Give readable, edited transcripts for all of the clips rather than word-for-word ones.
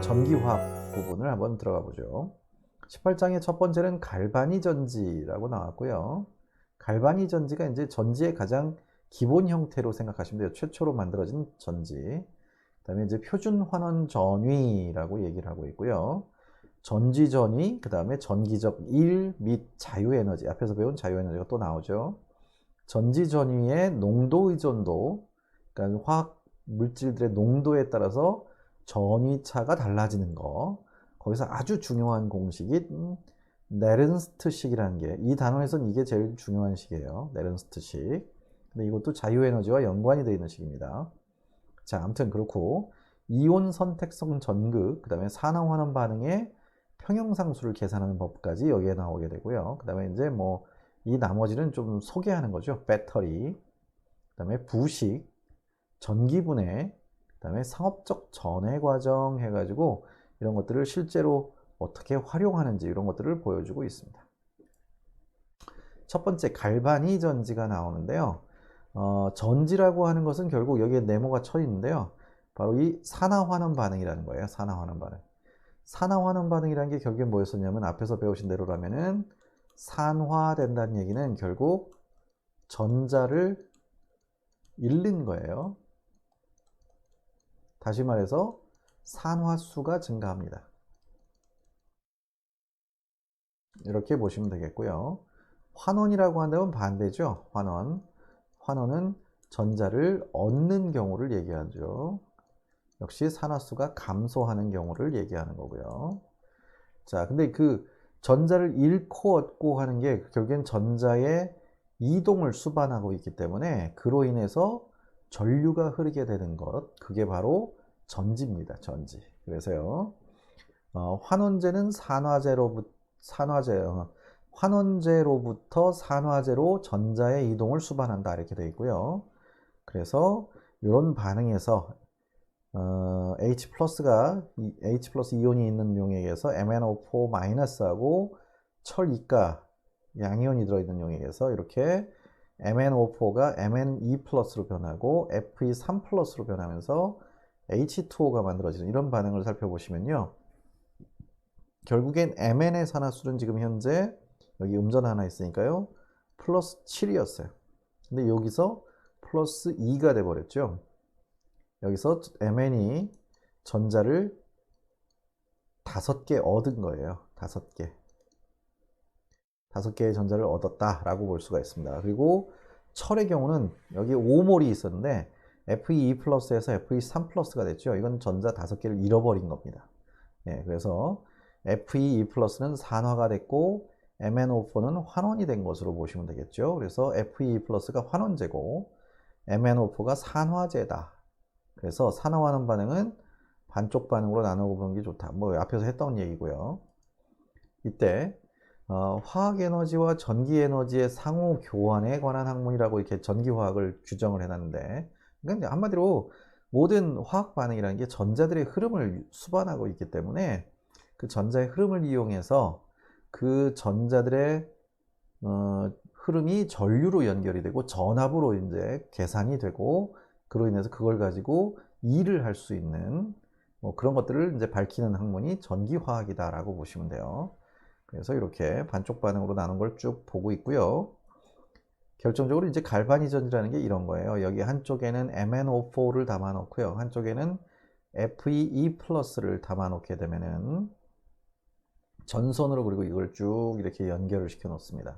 전기화학 부분을 한번 들어가 보죠. 18장의 첫 번째는 갈바니 전지라고 나왔고요. 갈바니 전지가 이제 전지의 가장 기본 형태로 생각하시면 돼요. 최초로 만들어진 전지. 그다음에 이제 표준 환원 전위라고 얘기를 하고 있고요. 전지 전위, 그다음에 전기적 일 및 자유 에너지. 앞에서 배운 자유 에너지가 또 나오죠. 전지 전위의 농도 의존도, 그러니까 화학 물질들의 농도에 따라서 전위차가 달라지는 거. 거기서 아주 중요한 공식이 네른스트식이라는 게, 이 단원에서는 이게 제일 중요한 식이에요. 네른스트식. 근데 이것도 자유에너지와 연관이 되어 있는 식입니다. 자, 아무튼 그렇고 이온 선택성 전극, 그 다음에 산화환원 반응의 평형상수를 계산하는 법까지 여기에 나오게 되고요. 그 다음에 이제 뭐 이 나머지는 좀 소개하는 거죠. 배터리, 그 다음에 부식, 전기분해, 그 다음에 상업적 전해 과정 해가지고 이런 것들을 실제로 어떻게 활용하는지 이런 것들을 보여주고 있습니다. 첫 번째 갈바니 전지가 나오는데요. 전지라고 하는 것은 결국 여기에 네모가 쳐 있는데요. 바로 이 산화환원 반응이라는 거예요. 산화환원 반응. 산화환원 반응이라는 게 결국에 뭐였었냐면 앞에서 배우신 대로라면은 산화된다는 얘기는 결국 전자를 잃는 거예요. 다시 말해서 산화수가 증가합니다. 이렇게 보시면 되겠고요. 환원이라고 한다면 반대죠. 환원. 환원은 전자를 얻는 경우를 얘기하죠. 역시 산화수가 감소하는 경우를 얘기하는 거고요. 자, 근데 그 전자를 잃고 얻고 하는 게 결국엔 전자의 이동을 수반하고 있기 때문에 그로 인해서 전류가 흐르게 되는 것, 그게 바로 전지입니다. 전지. 그래서요, 환원제는 환원제로부터 산화제로 전자의 이동을 수반한다 이렇게 되어 있고요. 그래서 이런 반응에서 H 플러스가 H 플러스 이온이 있는 용액에서 MnO4 마이너스하고 철 이가 양이온이 들어있는 용액에서 이렇게 MnO4가 Mne 플러스로 변하고 Fe3 플러스로 변하면서 H2O가 만들어지는 이런 반응을 살펴보시면요. 결국엔 Mn의 산화수는 지금 현재 여기 음전 하나 있으니까요. 플러스 7이었어요. 근데 여기서 플러스 2가 돼버렸죠. 여기서 Mn이 전자를 5개 얻은 거예요. 5개. 5개의 전자를 얻었다라고 볼 수가 있습니다. 그리고 철의 경우는 여기 5몰이 있었는데 Fe2 플러스에서 Fe3 플러스가 됐죠. 이건 전자 5개를 잃어버린 겁니다. 예, 그래서 Fe2 플러스는 산화가 됐고 MnO4는 환원이 된 것으로 보시면 되겠죠. 그래서 Fe2 플러스가 환원제고 MnO4가 산화제다. 그래서 산화환원 반응은 반쪽 반응으로 나누어 보는 게 좋다. 뭐 앞에서 했던 얘기고요. 이때 화학에너지와 전기에너지의 상호 교환에 관한 학문이라고 이렇게 전기화학을 규정을 해놨는데, 그러니까 한마디로 모든 화학 반응이라는 게 전자들의 흐름을 수반하고 있기 때문에 그 전자의 흐름을 이용해서 그 전자들의 흐름이 전류로 연결이 되고 전압으로 이제 계산이 되고 그로 인해서 그걸 가지고 일을 할 수 있는 뭐 그런 것들을 이제 밝히는 학문이 전기화학이다라고 보시면 돼요. 그래서 이렇게 반쪽 반응으로 나눈 걸 쭉 보고 있고요. 결정적으로 이제 갈바니전이라는 게 이런 거예요. 여기 한쪽에는 MnO4를 담아 놓고요. 한쪽에는 Fe2 플러스를 담아 놓게 되면은 전선으로 그리고 이걸 쭉 이렇게 연결을 시켜 놓습니다.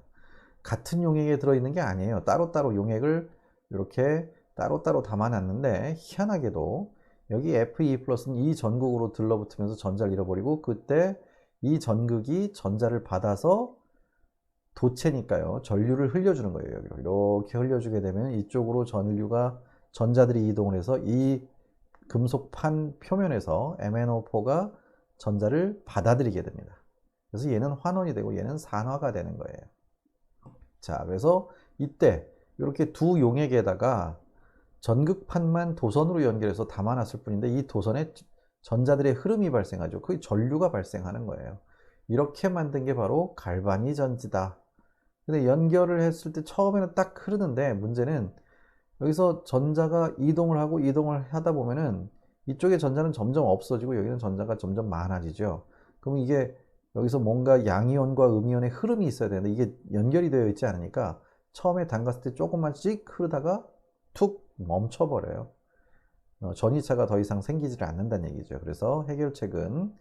같은 용액에 들어있는 게 아니에요. 따로따로 용액을 이렇게 따로따로 담아놨는데 희한하게도 여기 Fe 플러스는 이 전극으로 들러붙으면서 전자를 잃어버리고 그때 이 전극이 전자를 받아서 도체니까요. 전류를 흘려주는 거예요. 이렇게 흘려주게 되면 이쪽으로 전자들이 이동을 해서 이 금속판 표면에서 MnO4가 전자를 받아들이게 됩니다. 그래서 얘는 환원이 되고 얘는 산화가 되는 거예요. 자, 그래서 이때 이렇게 두 용액에다가 전극판만 도선으로 연결해서 담아놨을 뿐인데 이 도선에 전자들의 흐름이 발생하죠. 그 전류가 발생하는 거예요. 이렇게 만든 게 바로 갈바니 전지다. 근데 연결을 했을 때 처음에는 딱 흐르는데 문제는 여기서 전자가 이동을 하고 이동을 하다 보면은 이쪽에 전자는 점점 없어지고 여기는 전자가 점점 많아지죠. 그럼 이게 여기서 뭔가 양이온과 음이온의 흐름이 있어야 되는데 이게 연결이 되어 있지 않으니까 처음에 담갔을 때 조금만씩 흐르다가 툭 멈춰버려요. 전이차가 더 이상 생기지를 않는다는 얘기죠. 그래서 해결책은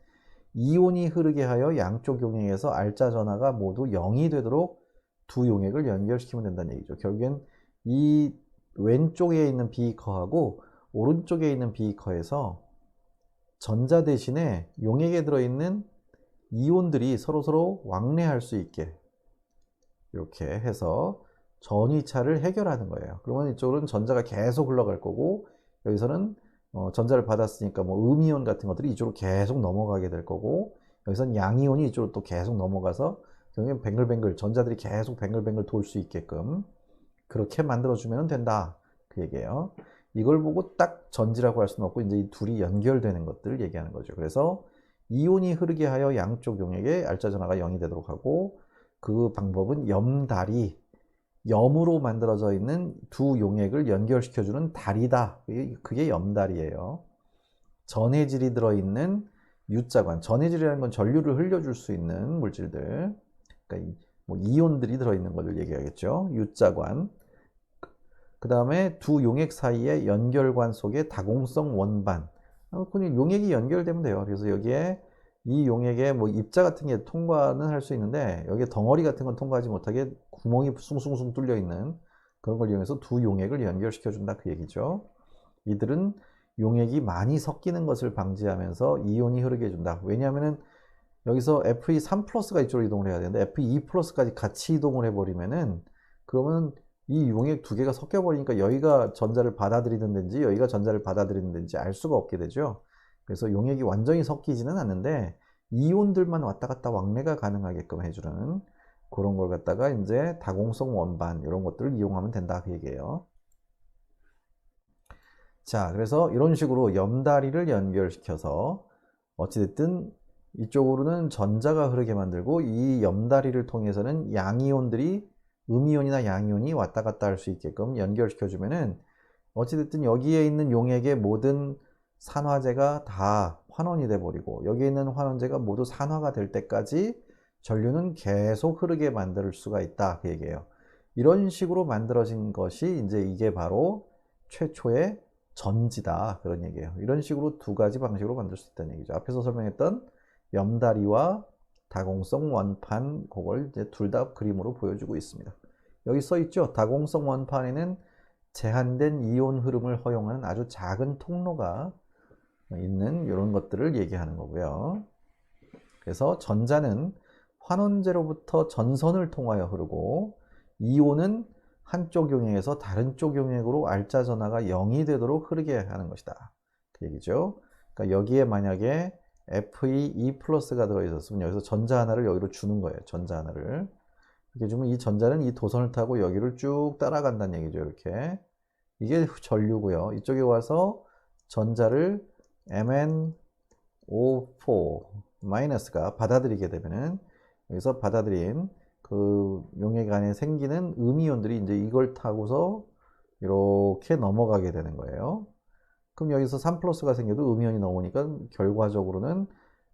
이온이 흐르게 하여 양쪽 용액에서 알자 전하가 모두 0이 되도록 두 용액을 연결시키면 된다는 얘기죠. 결국엔 이 왼쪽에 있는 비커하고 오른쪽에 있는 비커에서 전자 대신에 용액에 들어있는 이온들이 서로서로 왕래할 수 있게 이렇게 해서 전이차를 해결하는 거예요. 그러면 이쪽은 전자가 계속 흘러갈 거고 여기서는 전자를 받았으니까 뭐 음이온 같은 것들이 이쪽으로 계속 넘어가게 될 거고 여기서는 양이온이 이쪽으로 또 계속 넘어가서 결국엔 뱅글뱅글 전자들이 계속 뱅글뱅글 돌 수 있게끔 그렇게 만들어주면 된다 그 얘기예요. 이걸 보고 딱 전지라고 할 수는 없고 이제 이 둘이 연결되는 것들을 얘기하는 거죠. 그래서 이온이 흐르게 하여 양쪽 용액에 알자 전하가 0이 되도록 하고 그 방법은 염달이 염으로 만들어져 있는 두 용액을 연결시켜주는 달이다. 그게 염달이에요. 전해질이 들어있는 U자관. 전해질이라는 건 전류를 흘려줄 수 있는 물질들. 그러니까 뭐 이온들이 들어있는 것을 얘기하겠죠. U자관. 그 다음에 두 용액 사이의 연결관 속에 다공성 원반. 그냥 용액이 연결되면 돼요. 그래서 여기에 이 용액에 뭐 입자 같은 게 통과는 할 수 있는데 여기에 덩어리 같은 건 통과하지 못하게 구멍이 숭숭숭 뚫려 있는 그런 걸 이용해서 두 용액을 연결시켜 준다 그 얘기죠. 이들은 용액이 많이 섞이는 것을 방지하면서 이온이 흐르게 해준다. 왜냐하면은 여기서 Fe3 플러스가 이쪽으로 이동을 해야 되는데 Fe2 플러스까지 같이 이동을 해버리면은 그러면 이 용액 두 개가 섞여 버리니까 여기가 전자를 받아들이는 데인지 여기가 전자를 받아들이는 데인지 알 수가 없게 되죠. 그래서 용액이 완전히 섞이지는 않는데 이온들만 왔다 갔다 왕래가 가능하게끔 해주는 그런 걸 갖다가 이제 다공성 원반 이런 것들을 이용하면 된다 그 얘기예요. 자, 그래서 이런 식으로 염다리를 연결시켜서 어찌됐든 이쪽으로는 전자가 흐르게 만들고 이 염다리를 통해서는 양이온들이 음이온이나 양이온이 왔다 갔다 할 수 있게끔 연결시켜 주면은 어찌됐든 여기에 있는 용액의 모든 산화제가 다 환원이 돼 버리고 여기에 있는 환원제가 모두 산화가 될 때까지 전류는 계속 흐르게 만들 수가 있다 그 얘기예요. 이런 식으로 만들어진 것이 이제 이게 바로 최초의 전지다 그런 얘기예요. 이런 식으로 두 가지 방식으로 만들 수 있다는 얘기죠. 앞에서 설명했던 염다리와 다공성 원판 그걸 이제 둘 다 그림으로 보여주고 있습니다. 여기 써 있죠. 다공성 원판에는 제한된 이온 흐름을 허용하는 아주 작은 통로가 있는 이런 것들을 얘기하는 거고요. 그래서 전자는 환원제로부터 전선을 통하여 흐르고 이온은 한쪽 용액에서 다른 쪽 용액으로 알자 전하가 0이 되도록 흐르게 하는 것이다. 그 얘기죠. 그러니까 여기에 만약에 Fe2 플러스가 들어있었으면 여기서 전자 하나를 여기로 주는 거예요. 전자 하나를. 이렇게 주면 이 전자는 이 도선을 타고 여기를 쭉 따라간다는 얘기죠. 이렇게. 이게 전류고요. 이쪽에 와서 전자를 MnO4 마이너스가 받아들이게 되면은 여기서 받아들인 그 용액 안에 생기는 음이온들이 이제 이걸 타고서 이렇게 넘어가게 되는 거예요. 그럼 여기서 3 플러스가 생겨도 음이온이 넘으니까 결과적으로는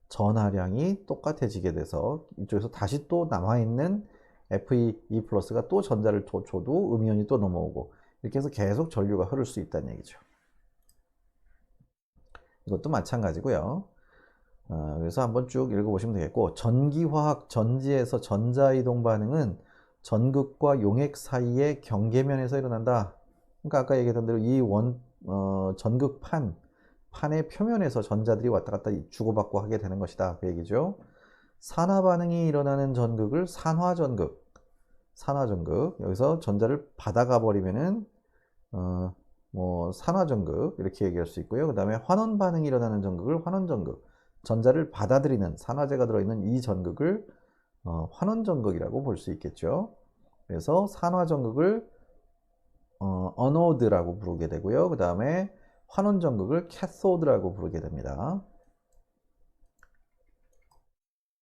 전하량이 똑같아지게 돼서 이쪽에서 다시 또 남아있는 Fe2 플러스가 또 전자를 줘도 음이온이 또 넘어오고 이렇게 해서 계속 전류가 흐를 수 있다는 얘기죠. 이것도 마찬가지고요. 그래서 한번 쭉 읽어보시면 되겠고 전기화학 전지에서 전자이동 반응은 전극과 용액 사이의 경계면에서 일어난다. 그러니까 아까 얘기했던 대로 이 전극판의 표면에서 전자들이 왔다 갔다 주고받고 하게 되는 것이다. 그 얘기죠. 산화 반응이 일어나는 전극을 산화전극 여기서 전자를 받아가 버리면은 뭐 산화전극 이렇게 얘기할 수 있고요. 그 다음에 환원 반응이 일어나는 전극을 환원전극 전자를 받아들이는 산화제가 들어있는 이 전극을 환원전극이라고 볼 수 있겠죠. 그래서 산화전극을 어노드라고 부르게 되고요. 그 다음에 환원전극을 캐소드라고 부르게 됩니다.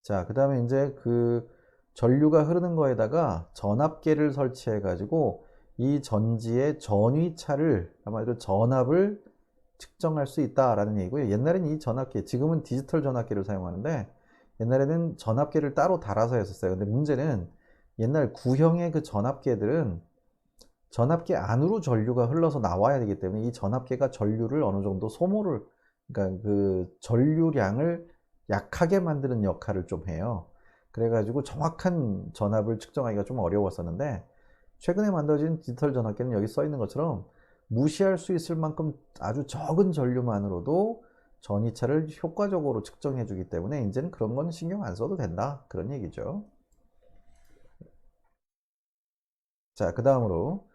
자, 그 다음에 이제 그 전류가 흐르는 거에다가 전압계를 설치해 가지고 이 전지의 전위차를 아마도 전압을 측정할 수 있다라는 얘기고요. 옛날에는 이 전압계, 지금은 디지털 전압계를 사용하는데 옛날에는 전압계를 따로 달아서 했었어요. 근데 문제는 옛날 구형의 그 전압계들은 전압계 안으로 전류가 흘러서 나와야 되기 때문에 이 전압계가 전류를 어느 정도 소모를, 그러니까 그 전류량을 약하게 만드는 역할을 좀 해요. 그래가지고 정확한 전압을 측정하기가 좀 어려웠었는데 최근에 만들어진 디지털 전압계는 여기 써 있는 것처럼 무시할 수 있을 만큼 아주 적은 전류만으로도 전이차를 효과적으로 측정해 주기 때문에 이제는 그런 건 신경 안 써도 된다, 그런 얘기죠. 자, 그 다음으로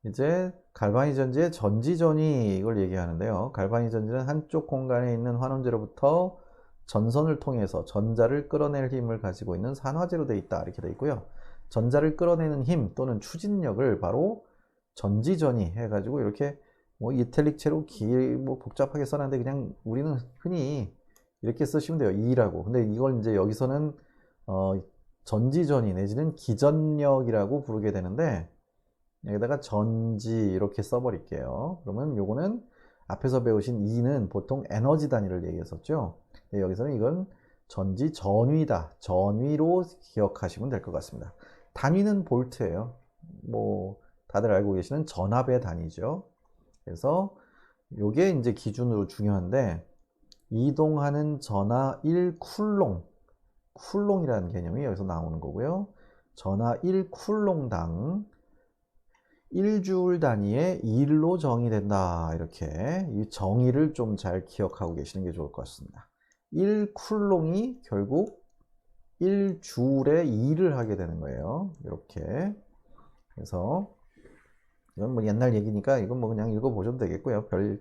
이제 갈바니 전지의 전지전이 이걸 얘기하는데요. 갈바니 전지는 한쪽 공간에 있는 환원제로부터 전선을 통해서 전자를 끌어낼 힘을 가지고 있는 산화제로 되어 있다, 이렇게 되어 있고요. 전자를 끌어내는 힘 또는 추진력을 바로 전지전이 해가지고 이렇게 뭐 이탈릭체로 뭐 복잡하게 써놨는데 그냥 우리는 흔히 이렇게 쓰시면 돼요. E라고. 근데 이걸 이제 여기서는 전지전이 내지는 기전력이라고 부르게 되는데 여기다가 전지 이렇게 써버릴게요. 그러면 요거는 앞에서 배우신 E는 보통 에너지 단위를 얘기했었죠. 여기서는 이건 전지 전위다. 전위로 기억하시면 될 것 같습니다. 단위는 볼트예요. 뭐 다들 알고 계시는 전압의 단위죠. 그래서 요게 이제 기준으로 중요한데 이동하는 전하 1쿨롱, 쿨롱이라는 개념이 여기서 나오는 거고요. 전하 1쿨롱당 1주울 단위의 1로 정의된다. 이렇게 이 정의를 좀 잘 기억하고 계시는 게 좋을 것 같습니다. 1쿨롱이 결국 1주울에 2를 하게 되는 거예요. 이렇게. 그래서 이건 뭐 옛날 얘기니까 이건 뭐 그냥 읽어보셔도 되겠고요. 별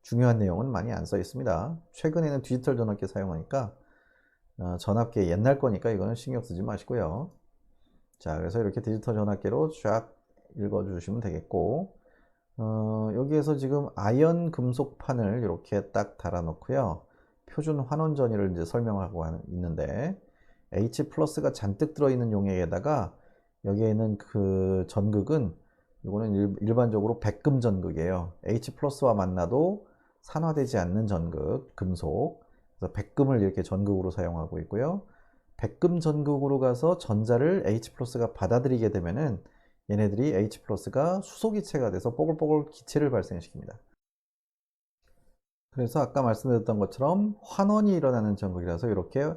중요한 내용은 많이 안 써 있습니다. 최근에는 디지털 전압기 사용하니까 전압기 옛날 거니까 이거는 신경 쓰지 마시고요. 자, 그래서 이렇게 디지털 전압기로 쫙 읽어주시면 되겠고 여기에서 지금 아연 금속판을 이렇게 딱 달아 놓고요. 표준 환원 전위를 이제 설명하고 있는데 H 플러스가 잔뜩 들어있는 용액에다가 여기에 있는 그 전극은 이거는 일반적으로 백금 전극이에요. H 플러스와 만나도 산화되지 않는 전극, 금속. 그래서 백금을 이렇게 전극으로 사용하고 있고요. 백금 전극으로 가서 전자를 H 플러스가 받아들이게 되면은 얘네들이 H 플러스가 수소기체가 돼서 뽀글뽀글 기체를 발생시킵니다. 그래서 아까 말씀드렸던 것처럼 환원이 일어나는 전극이라서 이렇게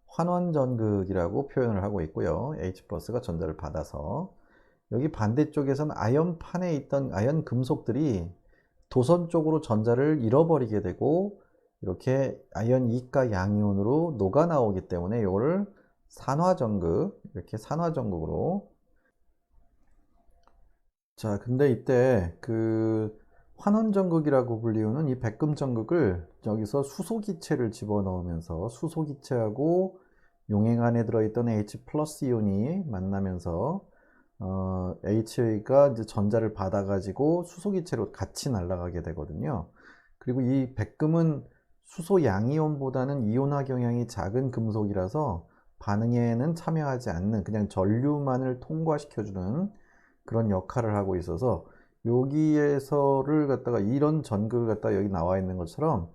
환원 전극이라고 표현을 하고 있고요. H 플러스가 전자를 받아서 여기 반대쪽에선 아연판에 있던 아연 금속들이 도선 쪽으로 전자를 잃어버리게 되고 이렇게 아연 이가 양이온으로 녹아 나오기 때문에 이거를 산화전극, 이렇게 산화전극으로. 자, 근데 이때 그 환원전극이라고 불리우는 이 백금전극을 여기서 수소기체를 집어넣으면서 수소기체하고 용액 안에 들어있던 H 플러스 이온이 만나면서 H가 이제 전자를 받아가지고 수소기체로 같이 날아가게 되거든요. 그리고 이 백금은 수소 양이온보다는 이온화 경향이 작은 금속이라서 반응에는 참여하지 않는 그냥 전류만을 통과시켜주는 그런 역할을 하고 있어서 여기에서를 갖다가 이런 전극을 갖다가 여기 나와 있는 것처럼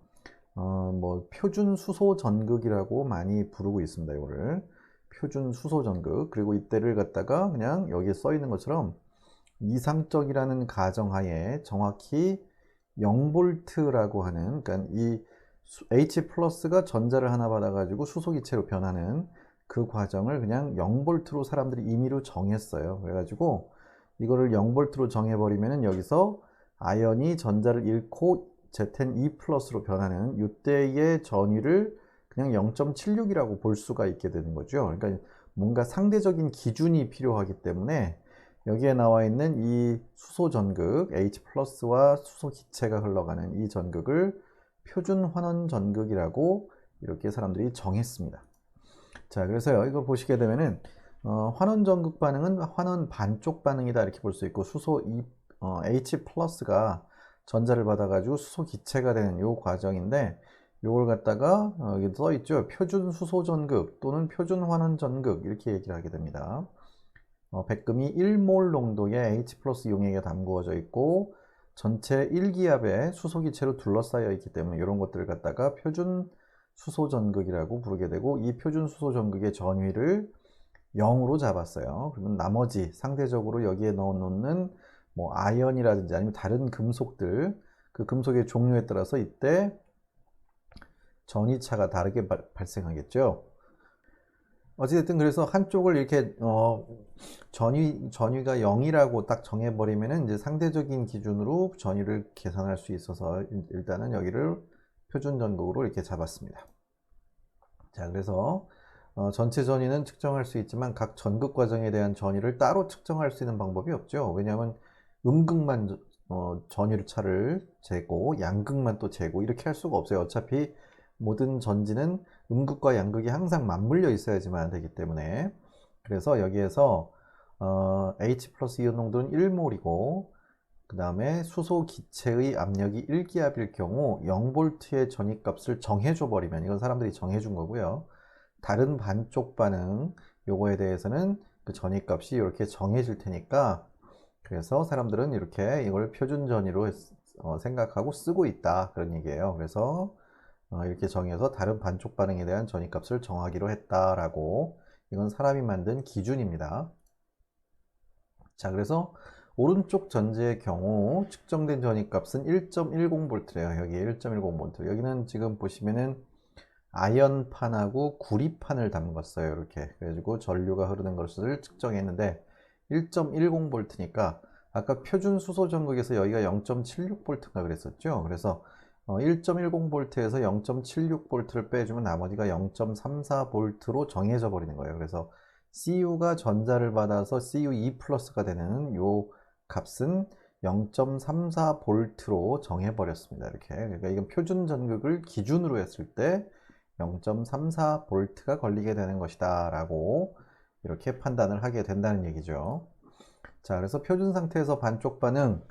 뭐 표준 수소 전극이라고 많이 부르고 있습니다. 이거를 표준 수소 전극. 그리고 이때를 갖다가 그냥 여기에 써 있는 것처럼 이상적이라는 가정하에 정확히 0볼트라고 하는, 그러니까 이 H 플러스가 전자를 하나 받아가지고 수소기체로 변하는 그 과정을 그냥 0볼트로 사람들이 임의로 정했어요. 그래가지고 이거를 0볼트로 정해버리면은 여기서 아연이 전자를 잃고 Zn2 플러스로 변하는 이때의 전위를 그냥 0.76이라고 볼 수가 있게 되는 거죠. 그러니까 뭔가 상대적인 기준이 필요하기 때문에 여기에 나와 있는 이 수소 전극 H 플러스와 수소 기체가 흘러가는 이 전극을 표준 환원 전극이라고 이렇게 사람들이 정했습니다. 자, 그래서요, 이거 보시게 되면은 환원 전극 반응은 환원 반쪽 반응이다 이렇게 볼 수 있고 H 플러스가 전자를 받아가지고 수소 기체가 되는 요 과정인데 요걸 갖다가 여기 써 있죠. 표준 수소 전극 또는 표준 환원 전극 이렇게 얘기를 하게 됩니다. 백금이 1몰 농도의 H 플러스 용액에 담그어져 있고 전체 1기압의 수소기체로 둘러싸여 있기 때문에 이런 것들을 갖다가 표준 수소전극이라고 부르게 되고, 이 표준 수소전극의 전위를 0으로 잡았어요. 그러면 나머지 상대적으로 여기에 넣어놓는 뭐 아연이라든지 아니면 다른 금속들, 그 금속의 종류에 따라서 이때 전위차가 다르게 발생하겠죠. 어찌됐든 그래서 한쪽을 이렇게 전위가 0이라고 딱 정해버리면은 이제 상대적인 기준으로 전위를 계산할 수 있어서 일단은 여기를 표준 전극으로 이렇게 잡았습니다. 자, 그래서 전체 전위는 측정할 수 있지만 각 전극 과정에 대한 전위를 따로 측정할 수 있는 방법이 없죠. 왜냐하면 음극만 전위를 차를 재고 양극만 또 재고 이렇게 할 수가 없어요. 어차피 모든 전지는 음극과 양극이 항상 맞물려 있어야지만 되기 때문에, 그래서 여기에서 H 플러스 이온 농도는 1몰이고 그 다음에 수소 기체의 압력이 1기압일 경우 0V의 전위값을 정해줘 버리면, 이건 사람들이 정해준 거고요. 다른 반쪽 반응 요거에 대해서는 그 전위값이 이렇게 정해질 테니까, 그래서 사람들은 이렇게 이걸 표준 전위로 생각하고 쓰고 있다, 그런 얘기예요. 그래서 이렇게 정해서 다른 반쪽 반응에 대한 전위값을 정하기로 했다라고, 이건 사람이 만든 기준입니다. 자, 그래서 오른쪽 전지의 경우 측정된 전위값은 1.10V래요. 여기 1.10V. 여기는 지금 보시면은 아연판하고 구리판을 담갔어요. 이렇게. 그래가지고 전류가 흐르는 것을 측정했는데 1.10V니까 아까 표준 수소 전극에서 여기가 0.76V인가 그랬었죠. 그래서 1.10V에서 0.76V를 빼주면 나머지가 0.34V로 정해져 버리는 거예요. 그래서 CU가 전자를 받아서 CU2 플러스가 되는 요 값은 0.34V로 정해버렸습니다. 이렇게. 그러니까 이건 표준 전극을 기준으로 했을 때 0.34V가 걸리게 되는 것이다 라고 이렇게 판단을 하게 된다는 얘기죠. 자, 그래서 표준 상태에서 반쪽 반응,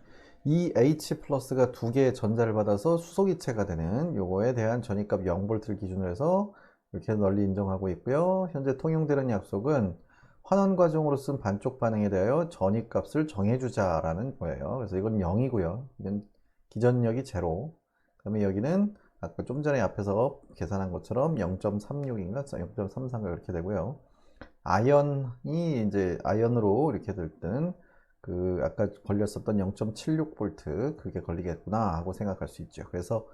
이 H 플러스가 두 개의 전자를 받아서 수소기체가 되는 요거에 대한 전위값 0V를 기준으로 해서 이렇게 널리 인정하고 있고요. 현재 통용되는 약속은 환원 과정으로 쓴 반쪽 반응에 대하여 전위값을 정해주자라는 거예요. 그래서 이건 0이고요. 이건 기전력이 제로. 그 다음에 여기는 아까 좀 전에 앞에서 계산한 것처럼 0.36인가 0.33인가 이렇게 되고요. 아연이 이제 아연으로 이렇게 될 때는 그 아까 걸렸었던 0.76V 그게 걸리겠구나 하고 생각할 수 있죠. 그래서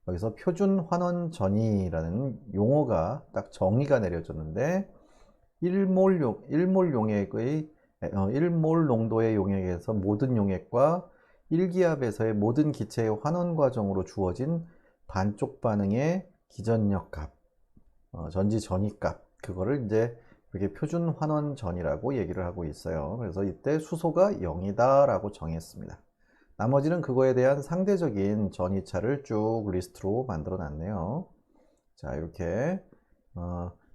여기서 표준 환원 전위라는 용어가 딱 정의가 내려졌는데 1몰 용액의 1몰 농도의 용액에서 모든 용액과 1기압에서의 모든 기체의 환원 과정으로 주어진 반쪽 반응의 기전력 값, 전지 전위 값, 그거를 이제 이렇게 표준 환원 전이라고 얘기를 하고 있어요. 그래서 이때 수소가 0이다 라고 정했습니다. 나머지는 그거에 대한 상대적인 전위차를 쭉 리스트로 만들어 놨네요. 자, 이렇게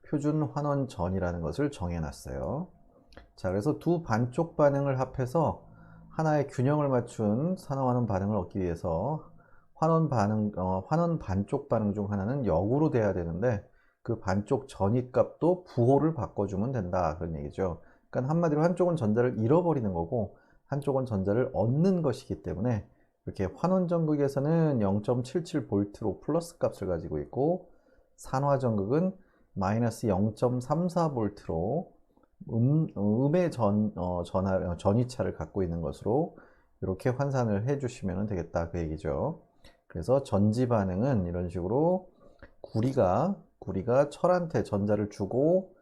표준 환원 전이라는 것을 정해 놨어요. 자, 그래서 두 반쪽 반응을 합해서 하나의 균형을 맞춘 산화환원 반응을 얻기 위해서 환원 반쪽 반응 중 하나는 역으로 돼야 되는데 그 반쪽 전위값도 부호를 바꿔주면 된다, 그런 얘기죠. 그러니까 한마디로 한쪽은 전자를 잃어버리는 거고 한쪽은 전자를 얻는 것이기 때문에 이렇게 환원 전극에서는 0.77V로 플러스 값을 가지고 있고 산화 전극은 마이너스 0.34V로 음의 전위차를 갖고 있는 것으로 이렇게 환산을 해 주시면 되겠다, 그 얘기죠. 그래서 전지 반응은 이런 식으로 구리가 철한테 전자를 주고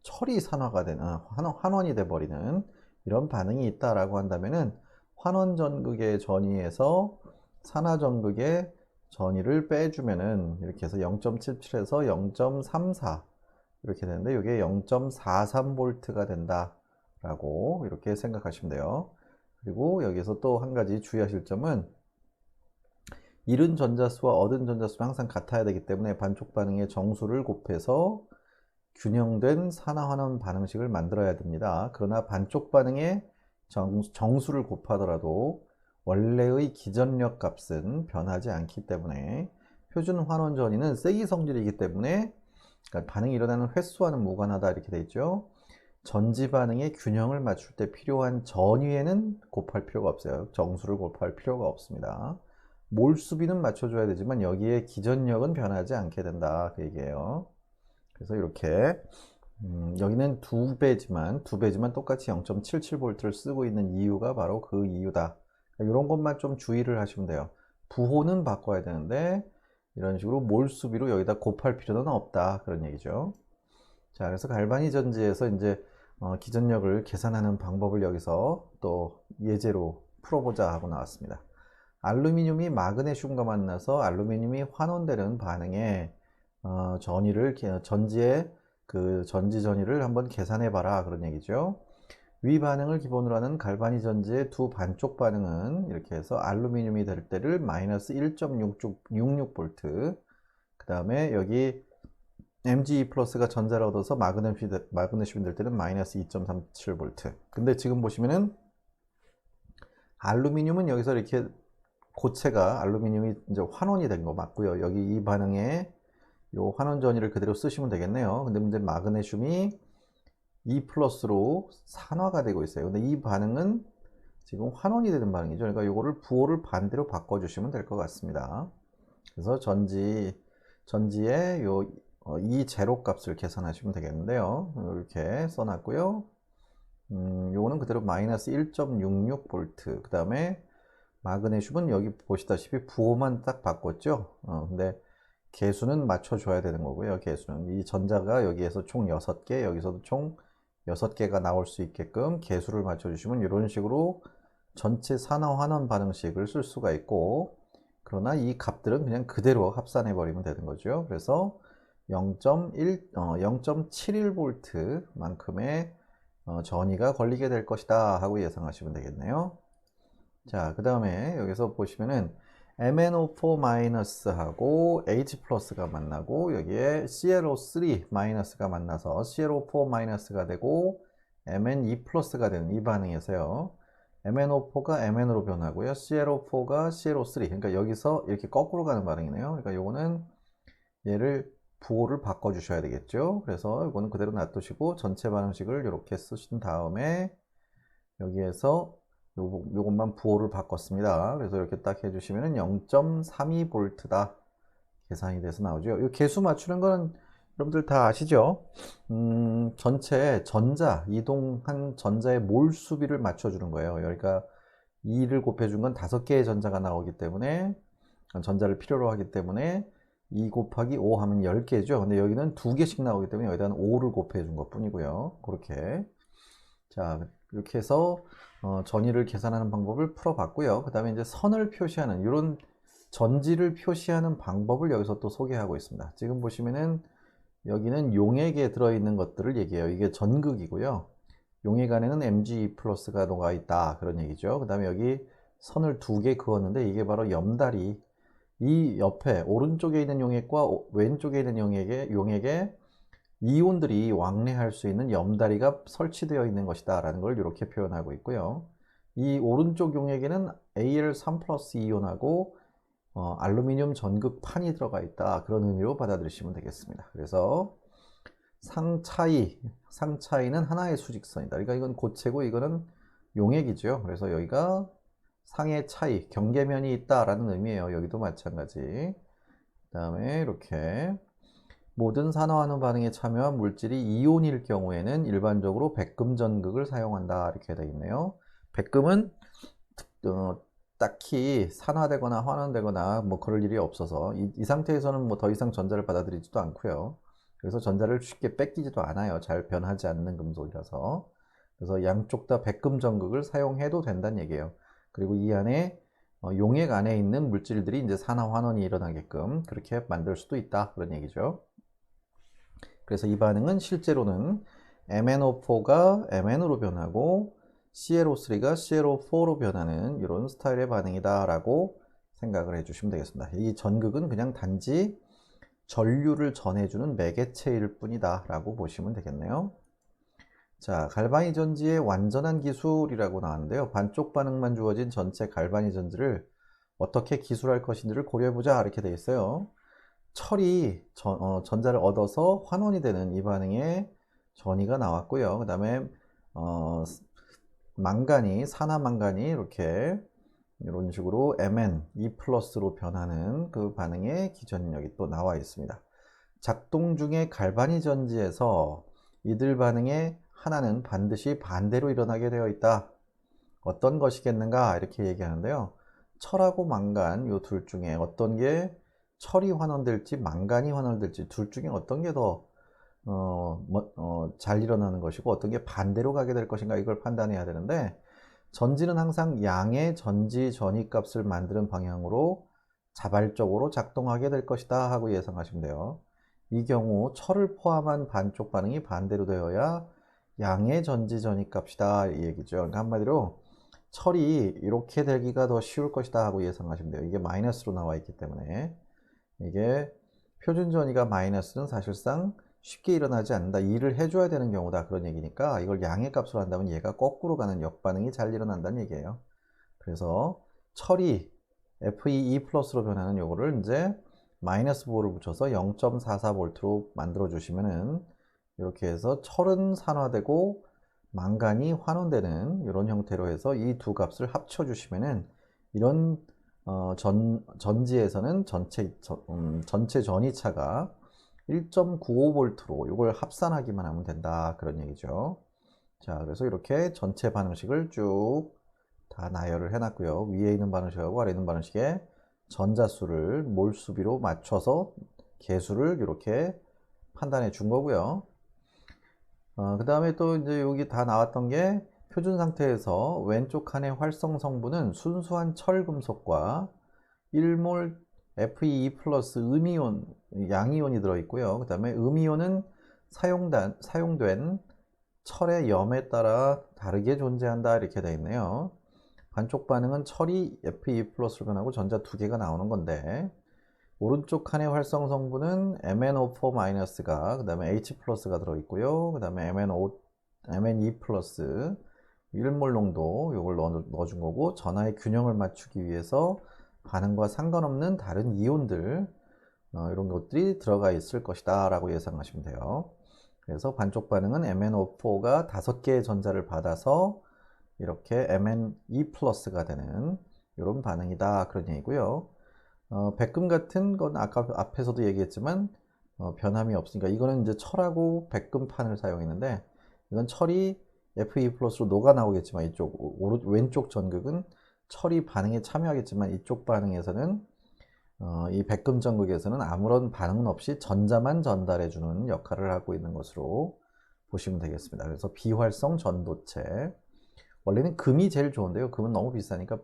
철이 산화가 되는 환원이 돼 버리는 이런 반응이 있다라고 한다면은 환원 전극의 전위에서 산화 전극의 전위를 빼주면은 이렇게 해서 0.77에서 0.34 이렇게 되는데 이게 0.43V가 된다라고 이렇게 생각하시면 돼요. 그리고 여기서 또 한 가지 주의하실 점은 잃은 전자수와 얻은 전자수는 항상 같아야 되기 때문에 반쪽 반응의 정수를 곱해서 균형된 산화환원 반응식을 만들어야 됩니다. 그러나 반쪽 반응의 정수를 곱하더라도 원래의 기전력 값은 변하지 않기 때문에 표준 환원 전위는 세기 성질이기 때문에 그러니까 반응이 일어나는 횟수와는 무관하다 이렇게 되어 있죠. 전지 반응의 균형을 맞출 때 필요한 전위에는 곱할 필요가 없어요. 정수를 곱할 필요가 없습니다. 몰수비는 맞춰줘야 되지만 여기에 기전력은 변하지 않게 된다. 그 얘기예요. 그래서 이렇게 여기는 두 배지만 똑같이 0.77V를 쓰고 있는 이유가 바로 그 이유다. 이런 것만 좀 주의를 하시면 돼요. 부호는 바꿔야 되는데 이런 식으로 몰수비로 여기다 곱할 필요는 없다. 그런 얘기죠. 자, 그래서 갈바니 전지에서 이제 기전력을 계산하는 방법을 여기서 또 예제로 풀어보자 하고 나왔습니다. 알루미늄이 마그네슘과 만나서 알루미늄이 환원되는 반응에 전지의 그 전지 전위를 한번 계산해 봐라 그런 얘기죠. 위 반응을 기본으로 하는 갈바니 전지의 두 반쪽 반응은 이렇게 해서 알루미늄이 될 때를 마이너스 1.66V, 그 다음에 여기 Mge 플러스가 전자를 얻어서 마그네슘이 될 때는 마이너스 2.37V. 근데 지금 보시면은 알루미늄은 여기서 이렇게 고체가 알루미늄이 이제 환원이 된 거 맞고요. 여기 이 반응에 요 환원 전위를 그대로 쓰시면 되겠네요. 근데 문제 마그네슘이 2 플러스로 산화가 되고 있어요. 근데 이 반응은 지금 환원이 되는 반응이죠. 그러니까 요거를 부호를 반대로 바꿔주시면 될 것 같습니다. 그래서 전지의 이 제로 값을 계산하시면 되겠는데요. 이렇게 써놨고요. 요거는 그대로 마이너스 1.66V. 그 다음에 마그네슘은 여기 보시다시피 부호만 딱 바꿨죠. 근데 개수는 맞춰줘야 되는 거고요. 개수는 이 전자가 여기에서 총 6개, 여기서도 총 6개가 나올 수 있게끔 개수를 맞춰주시면 이런 식으로 전체 산화 환원 반응식을 쓸 수가 있고, 그러나 이 값들은 그냥 그대로 합산해 버리면 되는 거죠. 그래서 0.71V 만큼의 전위가 걸리게 될 것이다 하고 예상하시면 되겠네요. 자, 그 다음에 여기서 보시면은 MnO4- 하고 H 플러스가 만나고 여기에 ClO3- 가 만나서 ClO4- 가 되고 Mne 플러스가 되는 이 반응에서요. MnO4가 Mn으로 변하고요. ClO4가 ClO3. 그러니까 여기서 이렇게 거꾸로 가는 반응이네요. 그러니까 요거는 얘를 부호를 바꿔 주셔야 되겠죠. 그래서 이거는 그대로 놔두시고 전체 반응식을 이렇게 쓰신 다음에 여기에서 요것만 부호를 바꿨습니다. 그래서 이렇게 딱 해주시면 0.32V다 계산이 돼서 나오죠. 이 개수 맞추는 거는 여러분들 다 아시죠? 전체 이동한 전자의 몰수비를 맞춰주는 거예요. 그러니까 2를 곱해준 건 5개의 전자가 나오기 때문에, 전자를 필요로 하기 때문에 2 곱하기 5 하면 10개죠. 근데 여기는 2개씩 나오기 때문에 여기다는 5를 곱해준 것 뿐이고요. 그렇게. 자, 이렇게 해서 전위를 계산하는 방법을 풀어봤고요. 그 다음에 이제 선을 표시하는 이런 전지를 표시하는 방법을 여기서 또 소개하고 있습니다. 지금 보시면은 여기는 용액에 들어있는 것들을 얘기해요. 이게 전극이고요. 용액 안에는 Mge 플러스가 녹아있다 그런 얘기죠. 그 다음에 여기 선을 2개 그었는데 이게 바로 염다리, 이 옆에 오른쪽에 있는 용액과 왼쪽에 있는 용액에 이온들이 왕래할 수 있는 염다리가 설치되어 있는 것이다 라는 걸 이렇게 표현하고 있고요. 이 오른쪽 용액에는 Al3 플러스 이온하고 알루미늄 전극판이 들어가 있다 그런 의미로 받아들이시면 되겠습니다. 그래서 상차이는 하나의 수직선이다. 그러니까 이건 고체고 이거는 용액이죠. 그래서 여기가 상의 차이, 경계면이 있다라는 의미예요. 여기도 마찬가지. 그 다음에 이렇게 모든 산화하는 반응에 참여한 물질이 이온일 경우에는 일반적으로 백금 전극을 사용한다 이렇게 되어 있네요. 백금은 딱히 산화되거나 환원되거나 뭐 그럴 일이 없어서 이 상태에서는 뭐 더 이상 전자를 받아들이지도 않고요. 그래서 전자를 쉽게 뺏기지도 않아요. 잘 변하지 않는 금속이라서. 그래서 양쪽 다 백금 전극을 사용해도 된다는 얘기예요. 그리고 이 안에 용액 안에 있는 물질들이 이제 산화 환원이 일어나게끔 그렇게 만들 수도 있다 그런 얘기죠. 그래서 이 반응은 실제로는 MnO4가 Mn으로 변하고 ClO3가 ClO4로 변하는 이런 스타일의 반응이다 라고 생각을 해주시면 되겠습니다. 이 전극은 그냥 단지 전류를 전해주는 매개체일 뿐이다 라고 보시면 되겠네요. 자, 갈바니 전지의 완전한 기술이라고 나왔는데요. 반쪽 반응만 주어진 전체 갈바니 전지를 어떻게 기술할 것인지를 고려해보자 이렇게 되어 있어요. 철이 전자를 얻어서 환원이 되는 이 반응에 전이가 나왔고요. 그 다음에 망간이, 산화망간이 이렇게 이런 식으로 Mn, E+로 변하는 그 반응의 기전력이 또 나와 있습니다. 작동 중에 갈바니 전지에서 이들 반응의 하나는 반드시 반대로 일어나게 되어 있다. 어떤 것이겠는가 이렇게 얘기하는데요. 철하고 망간 요 둘 중에 어떤 게 철이 환원될지 망간이 환원될지 둘 중에 어떤 게 더 잘 일어나는 것이고 어떤 게 반대로 가게 될 것인가 이걸 판단해야 되는데 전지는 항상 양의 전지 전이값을 만드는 방향으로 자발적으로 작동하게 될 것이다 하고 예상하시면 돼요. 이 경우 철을 포함한 반쪽 반응이 반대로 되어야 양의 전지 전이값이다 이 얘기죠. 그러니까 한마디로 철이 이렇게 되기가 더 쉬울 것이다 하고 예상하시면 돼요. 이게 마이너스로 나와 있기 때문에 이게 표준 전이가 마이너스는 사실상 쉽게 일어나지 않는다. 일을 해줘야 되는 경우다. 그런 얘기니까 이걸 양의 값으로 한다면 얘가 거꾸로 가는 역반응이 잘 일어난다는 얘기예요. 그래서 철이 FE 플러스로 변하는 요거를 이제 마이너스 볼을 붙여서 0.44V로 만들어 주시면은 이렇게 해서 철은 산화되고 망간이 환원되는 이런 형태로 해서 이 두 값을 합쳐 주시면은 이런 전지에서는 전체 전이차가 1.95V로 이걸 합산하기만 하면 된다 그런 얘기죠. 자, 그래서 이렇게 전체 반응식을 쭉 다 나열을 해놨고요. 위에 있는 반응식하고 아래 있는 반응식에 전자수를 몰수비로 맞춰서 개수를 이렇게 판단해 준 거고요. 그 다음에 또 이제 여기 다 나왔던 게 표준 상태에서 왼쪽 칸의 활성 성분은 순수한 철금속과 1몰 FeE 플러스 음이온, 양이온이 들어있고요. 그 다음에 음이온은 사용된 철의 염에 따라 다르게 존재한다 이렇게 되어 있네요. 반쪽 반응은 철이 Fe 플러스로 변하고 전자 두 개가 나오는 건데 오른쪽 칸의 활성 성분은 MnO4-가 그 다음에 H 플러스가 들어있고요. 그 다음에 MnE 플러스 1몰 농도 이걸 넣어준 거고 전하의 균형을 맞추기 위해서 반응과 상관없는 다른 이온들 이런 것들이 들어가 있을 것이다 라고 예상하시면 돼요. 그래서 반쪽 반응은 MnO4가 5개의 전자를 받아서 이렇게 MnE 플러스가 되는 이런 반응이다 그런 얘기고요. 백금 같은 건 아까 앞에서도 얘기했지만 변함이 없으니까 이거는 이제 철하고 백금판을 사용했는데 이건 철이 Fe 플러스로 녹아 나오겠지만 이쪽 왼쪽 전극은 철이 반응에 참여하겠지만 이쪽 반응에서는 이 백금 전극에서는 아무런 반응은 없이 전자만 전달해 주는 역할을 하고 있는 것으로 보시면 되겠습니다. 그래서 비활성 전도체 원래는 금이 제일 좋은데요. 금은 너무 비싸니까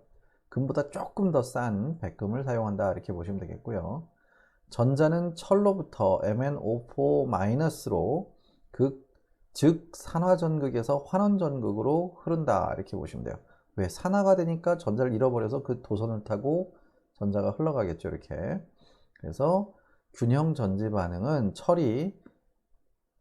금보다 조금 더 싼 백금을 사용한다 이렇게 보시면 되겠고요. 전자는 철로부터 MnO4-로 즉 산화전극에서 환원전극으로 흐른다 이렇게 보시면 돼요. 왜? 산화가 되니까 전자를 잃어버려서 그 도선을 타고 전자가 흘러가겠죠 이렇게. 그래서 균형 전지 반응은 철이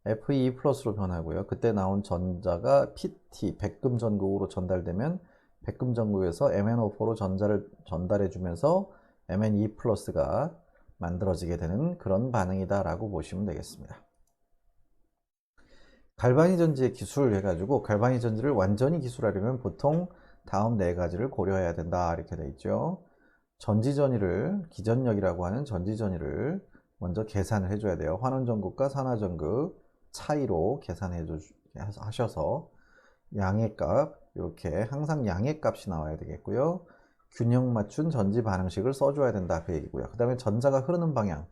Fe 플러스로 변하고요. 그때 나온 전자가 PT 백금 전극으로 전달되면 백금 전극에서 MnO4로 전자를 전달해 주면서 MnE 플러스가 만들어지게 되는 그런 반응이다 라고 보시면 되겠습니다. 갈바니 전지의 기술 해가지고 갈바니 전지를 완전히 기술하려면 보통 다음 네 가지를 고려해야 된다 이렇게 돼 있죠. 전지전이를 기전력이라고 하는 전지전이를 먼저 계산을 해줘야 돼요. 환원전극과 산화전극 차이로 계산해 하셔서 양의 값 이렇게 항상 양의 값이 나와야 되겠고요. 균형 맞춘 전지 반응식을 써줘야 된다 그 얘기고요. 그 다음에 전자가 흐르는 방향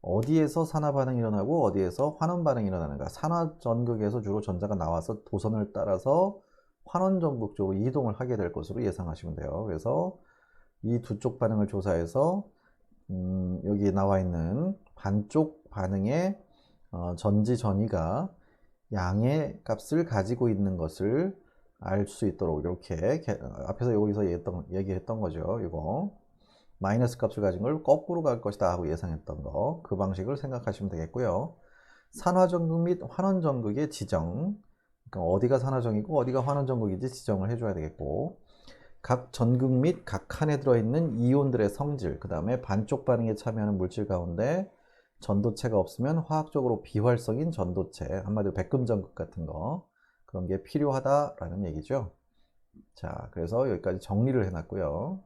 어디에서 산화 반응이 일어나고 어디에서 환원 반응이 일어나는가. 산화 전극에서 주로 전자가 나와서 도선을 따라서 환원 전극 쪽으로 이동을 하게 될 것으로 예상하시면 돼요. 그래서 이 두 쪽 반응을 조사해서 여기 나와 있는 반쪽 반응의 전지 전이가 양의 값을 가지고 있는 것을 알 수 있도록 이렇게 앞에서 여기서 얘기했던 거죠. 이거 마이너스 값을 가진 걸 거꾸로 갈 것이다 하고 예상했던 거 그 방식을 생각하시면 되겠고요. 산화전극 및 환원전극의 지정 그러니까 어디가 산화전극이고 어디가 환원전극인지 지정을 해줘야 되겠고 각 전극 및 각 칸에 들어있는 이온들의 성질 그 다음에 반쪽 반응에 참여하는 물질 가운데 전도체가 없으면 화학적으로 비활성인 전도체, 한마디로 백금전극 같은 거, 그런 게 필요하다라는 얘기죠. 자, 그래서 여기까지 정리를 해놨고요.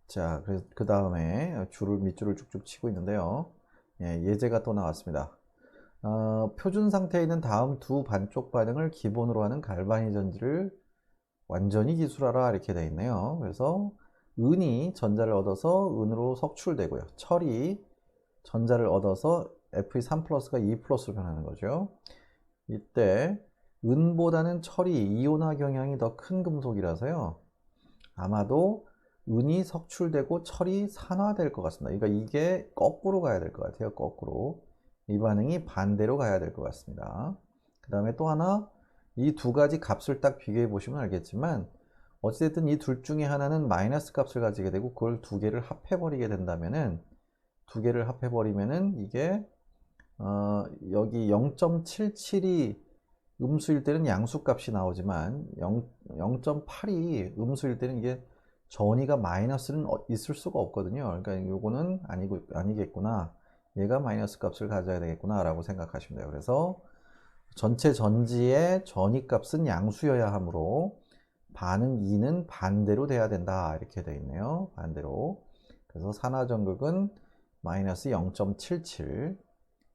자, 그래서 그 다음에 밑줄을 쭉쭉 치고 있는데요. 예, 예제가 또 나왔습니다. 표준 상태에 있는 다음 두 반쪽 반응을 기본으로 하는 갈바니 전지를 완전히 기술하라 이렇게 되어 있네요. 그래서 은이 전자를 얻어서 은으로 석출되고요. 철이 전자를 얻어서 Fe3 플러스가 E 플러스로 변하는 거죠. 이때 은보다는 철이 이온화 경향이 더 큰 금속이라서요. 아마도 은이 석출되고 철이 산화될 것 같습니다. 그러니까 이게 거꾸로 가야 될 것 같아요. 거꾸로. 이 반응이 반대로 가야 될 것 같습니다. 그 다음에 또 하나, 이 두 가지 값을 딱 비교해 보시면 알겠지만 어찌됐든 이 둘 중에 하나는 마이너스 값을 가지게 되고 그걸 두 개를 합해 버리게 된다면은 이게 여기 0.77이 음수일 때는 양수값이 나오지만 0.8이 음수일 때는 이게 전위가 마이너스는 있을 수가 없거든요. 그러니까 요거는 아니겠구나. 얘가 마이너스 값을 가져야 되겠구나 라고 생각하시면 돼요. 그래서 전체 전지의 전위 값은 양수여야 하므로 반응 2는 반대로 돼야 된다 이렇게 되어 있네요. 반대로. 그래서 산화전극은 마이너스 0.77,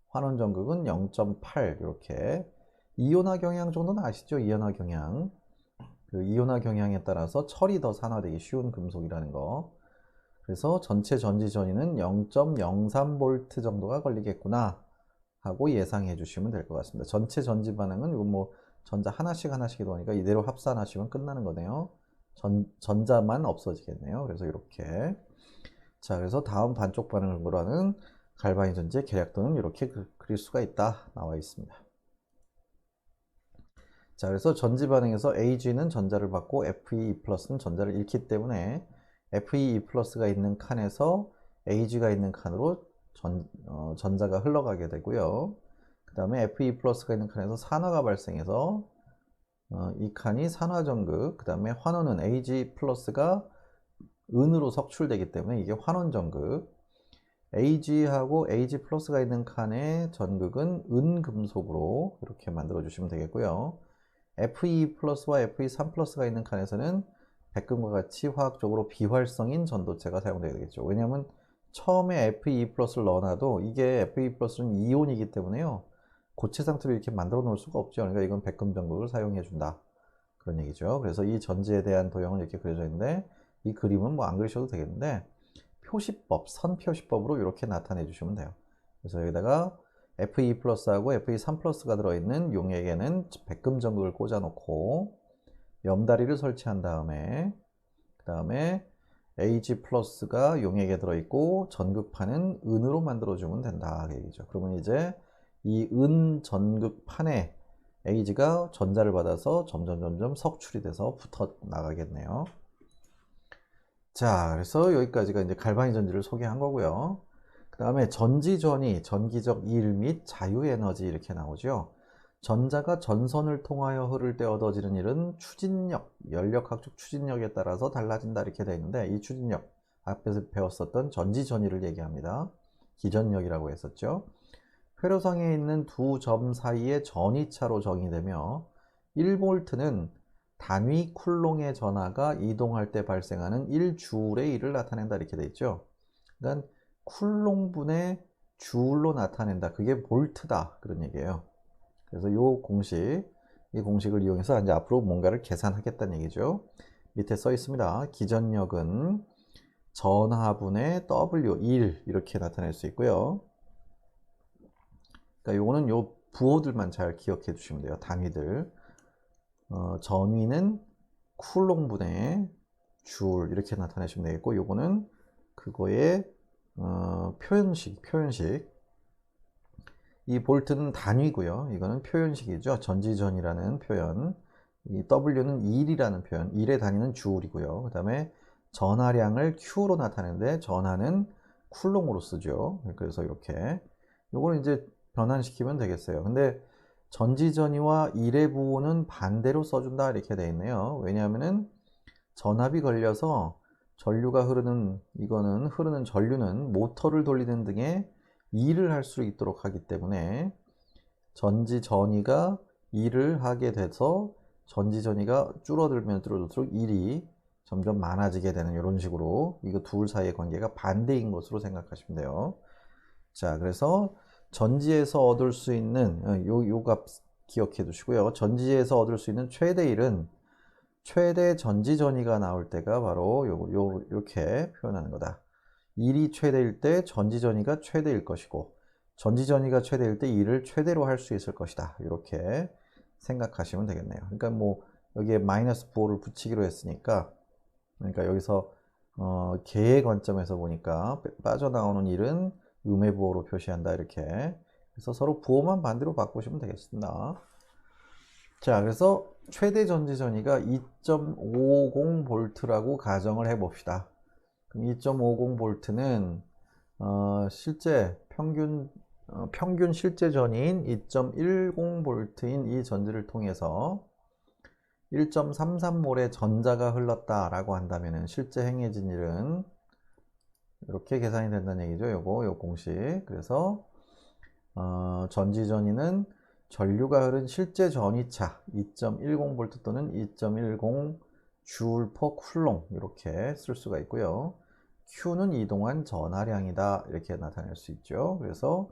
환원전극은 0.8 이렇게. 이온화 경향 정도는 아시죠? 이온화 경향. 그 이온화 경향에 따라서 철이 더 산화되기 쉬운 금속이라는 거. 그래서 전체 전지 전위는 0.03V 정도가 걸리겠구나 하고 예상해 주시면 될 것 같습니다. 전체 전지 반응은 이거 뭐 전자 하나씩 이동하니까 이대로 합산하시면 끝나는 거네요. 전자만 없어지겠네요. 그래서 이렇게. 자, 그래서 다음 반쪽 반응을 구하는 갈바니 전지의 계략도는 이렇게 그릴 수가 있다 나와 있습니다. 자, 그래서 전지 반응에서 AG는 전자를 받고 FE 플러스는 전자를 잃기 때문에 FE 플러스가 있는 칸에서 AG가 있는 칸으로 전자가 흘러가게 되고요. 그 다음에 FE 플러스가 있는 칸에서 산화가 발생해서 이 칸이 산화전극, 그 다음에 환원은 AG 플러스가 은으로 석출되기 때문에 이게 환원전극. AG하고 AG 플러스가 있는 칸의 전극은 은금속으로 이렇게 만들어 주시면 되겠고요. Fe 플러스와 Fe3 플러스가 있는 칸에서는 백금과 같이 화학적으로 비활성인 전도체가 사용되겠죠. 왜냐하면 처음에 Fe 플러스를 넣어놔도 이게 Fe 플러스는 이온이기 때문에요. 고체 상태로 이렇게 만들어 놓을 수가 없죠. 그러니까 이건 백금 전극을 사용해 준다. 그런 얘기죠. 그래서 이 전지에 대한 도형은 이렇게 그려져 있는데 이 그림은 뭐 안 그리셔도 되겠는데 표시법, 선표시법으로 이렇게 나타내 주시면 돼요. 그래서 여기다가 Fe 플러스하고 Fe3 플러스가 들어있는 용액에는 백금 전극을 꽂아 놓고 염다리를 설치한 다음에 그 다음에 Ag 플러스가 용액에 들어있고 전극판은 은으로 만들어주면 된다 그 얘기죠. 그러면 이제 이 은 전극판에 Ag가 전자를 받아서 점점 석출이 돼서 붙어 나가겠네요. 자, 그래서 여기까지가 이제 갈바니 전지를 소개한 거고요. 그 다음에 전지전위, 전기적 일 및 자유에너지 이렇게 나오죠. 전자가 전선을 통하여 흐를 때 얻어지는 일은 추진력, 연력학적 추진력에 따라서 달라진다 이렇게 되어 있는데 이 추진력, 앞에서 배웠었던 전지전위를 얘기합니다. 기전력이라고 했었죠. 회로상에 있는 두 점 사이의 전위차로 정의되며 1V는 단위 쿨롱의 전하가 이동할 때 발생하는 1주울의 일을 나타낸다 이렇게 되어 있죠. 그러니까 쿨롱분의 주울로 나타낸다. 그게 볼트다. 그런 얘기예요. 그래서 이 공식을 이용해서 이제 앞으로 뭔가를 계산하겠다는 얘기죠. 밑에 써 있습니다. 기전력은 전하분의 W 1 이렇게 나타낼 수 있고요. 그러니까 요거는 요 부호들만 잘 기억해 주시면 돼요. 단위들. 전위는 쿨롱분의 줄 이렇게 나타내시면 되겠고 요거는 그거의 표현식. 이 볼트는 단위고요. 이거는 표현식이죠. 전지전이라는 표현. 이 W는 1이라는 표현. 1의 단위는 주울이고요. 그 다음에 전하량을 Q로 나타내는데 전하는 쿨롱으로 쓰죠. 그래서 이렇게 요거는 이제 변환시키면 되겠어요. 근데 전지전이와 1의 부호는 반대로 써준다 이렇게 되어 있네요. 왜냐하면은 전압이 걸려서 전류가 흐르는 전류는 모터를 돌리는 등의 일을 할 수 있도록 하기 때문에 전지 전이가 일을 하게 돼서 전지 전이가 줄어들면 줄어들수록 일이 점점 많아지게 되는 이런 식으로 이거 둘 사이의 관계가 반대인 것으로 생각하시면 돼요. 자, 그래서 전지에서 얻을 수 있는 요 값 기억해 두시고요. 전지에서 얻을 수 있는 최대 일은 최대 전지 전이가 나올 때가 바로 요렇게 표현하는 거다. 일이 최대일 때 전지 전이가 최대일 것이고 전지 전이가 최대일 때 일을 최대로 할 수 있을 것이다. 이렇게 생각하시면 되겠네요. 그러니까 뭐 여기에 마이너스 부호를 붙이기로 했으니까 그러니까 여기서 개의 관점에서 보니까 빠져나오는 일은 음의 부호로 표시한다. 이렇게 그래서 서로 부호만 반대로 바꾸시면 되겠습니다. 자, 그래서 최대 전지 전이가 2.50V라고 가정을 해 봅시다. 그럼 2.50V는 실제 평균 실제 전이인 2.10V인 이 전지를 통해서 1.33몰의 전자가 흘렀다라고 한다면은 실제 행해진 일은 이렇게 계산이 된다는 얘기죠. 요 공식. 그래서 전지 전이는 전류가 흐른 실제 전이차 2.10V 또는 2.10 줄 퍼 쿨롱 이렇게 쓸 수가 있고요. Q는 이동한 전하량이다 이렇게 나타낼 수 있죠. 그래서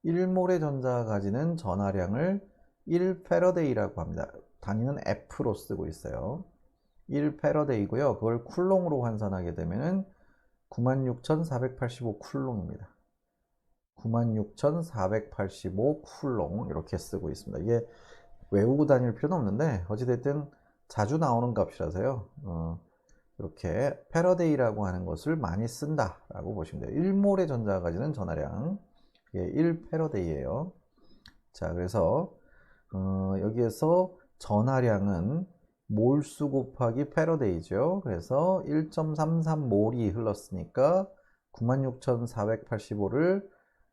1몰의 전자가 가지는 전하량을 1패러데이라고 합니다. 단위는 F로 쓰고 있어요. 1패러데이고요. 그걸 쿨롱으로 환산하게 되면은 96,485 쿨롱입니다. 96,485 쿨롱 이렇게 쓰고 있습니다. 이게 외우고 다닐 필요는 없는데 어찌됐든 자주 나오는 값이라서요. 이렇게 패러데이라고 하는 것을 많이 쓴다라고 보시면 돼요. 1몰의 전자가 가지는 전하량 1패러데이예요. 자, 그래서 여기에서 전하량은 몰수 곱하기 패러데이죠. 그래서 1.33몰이 흘렀으니까 96,485를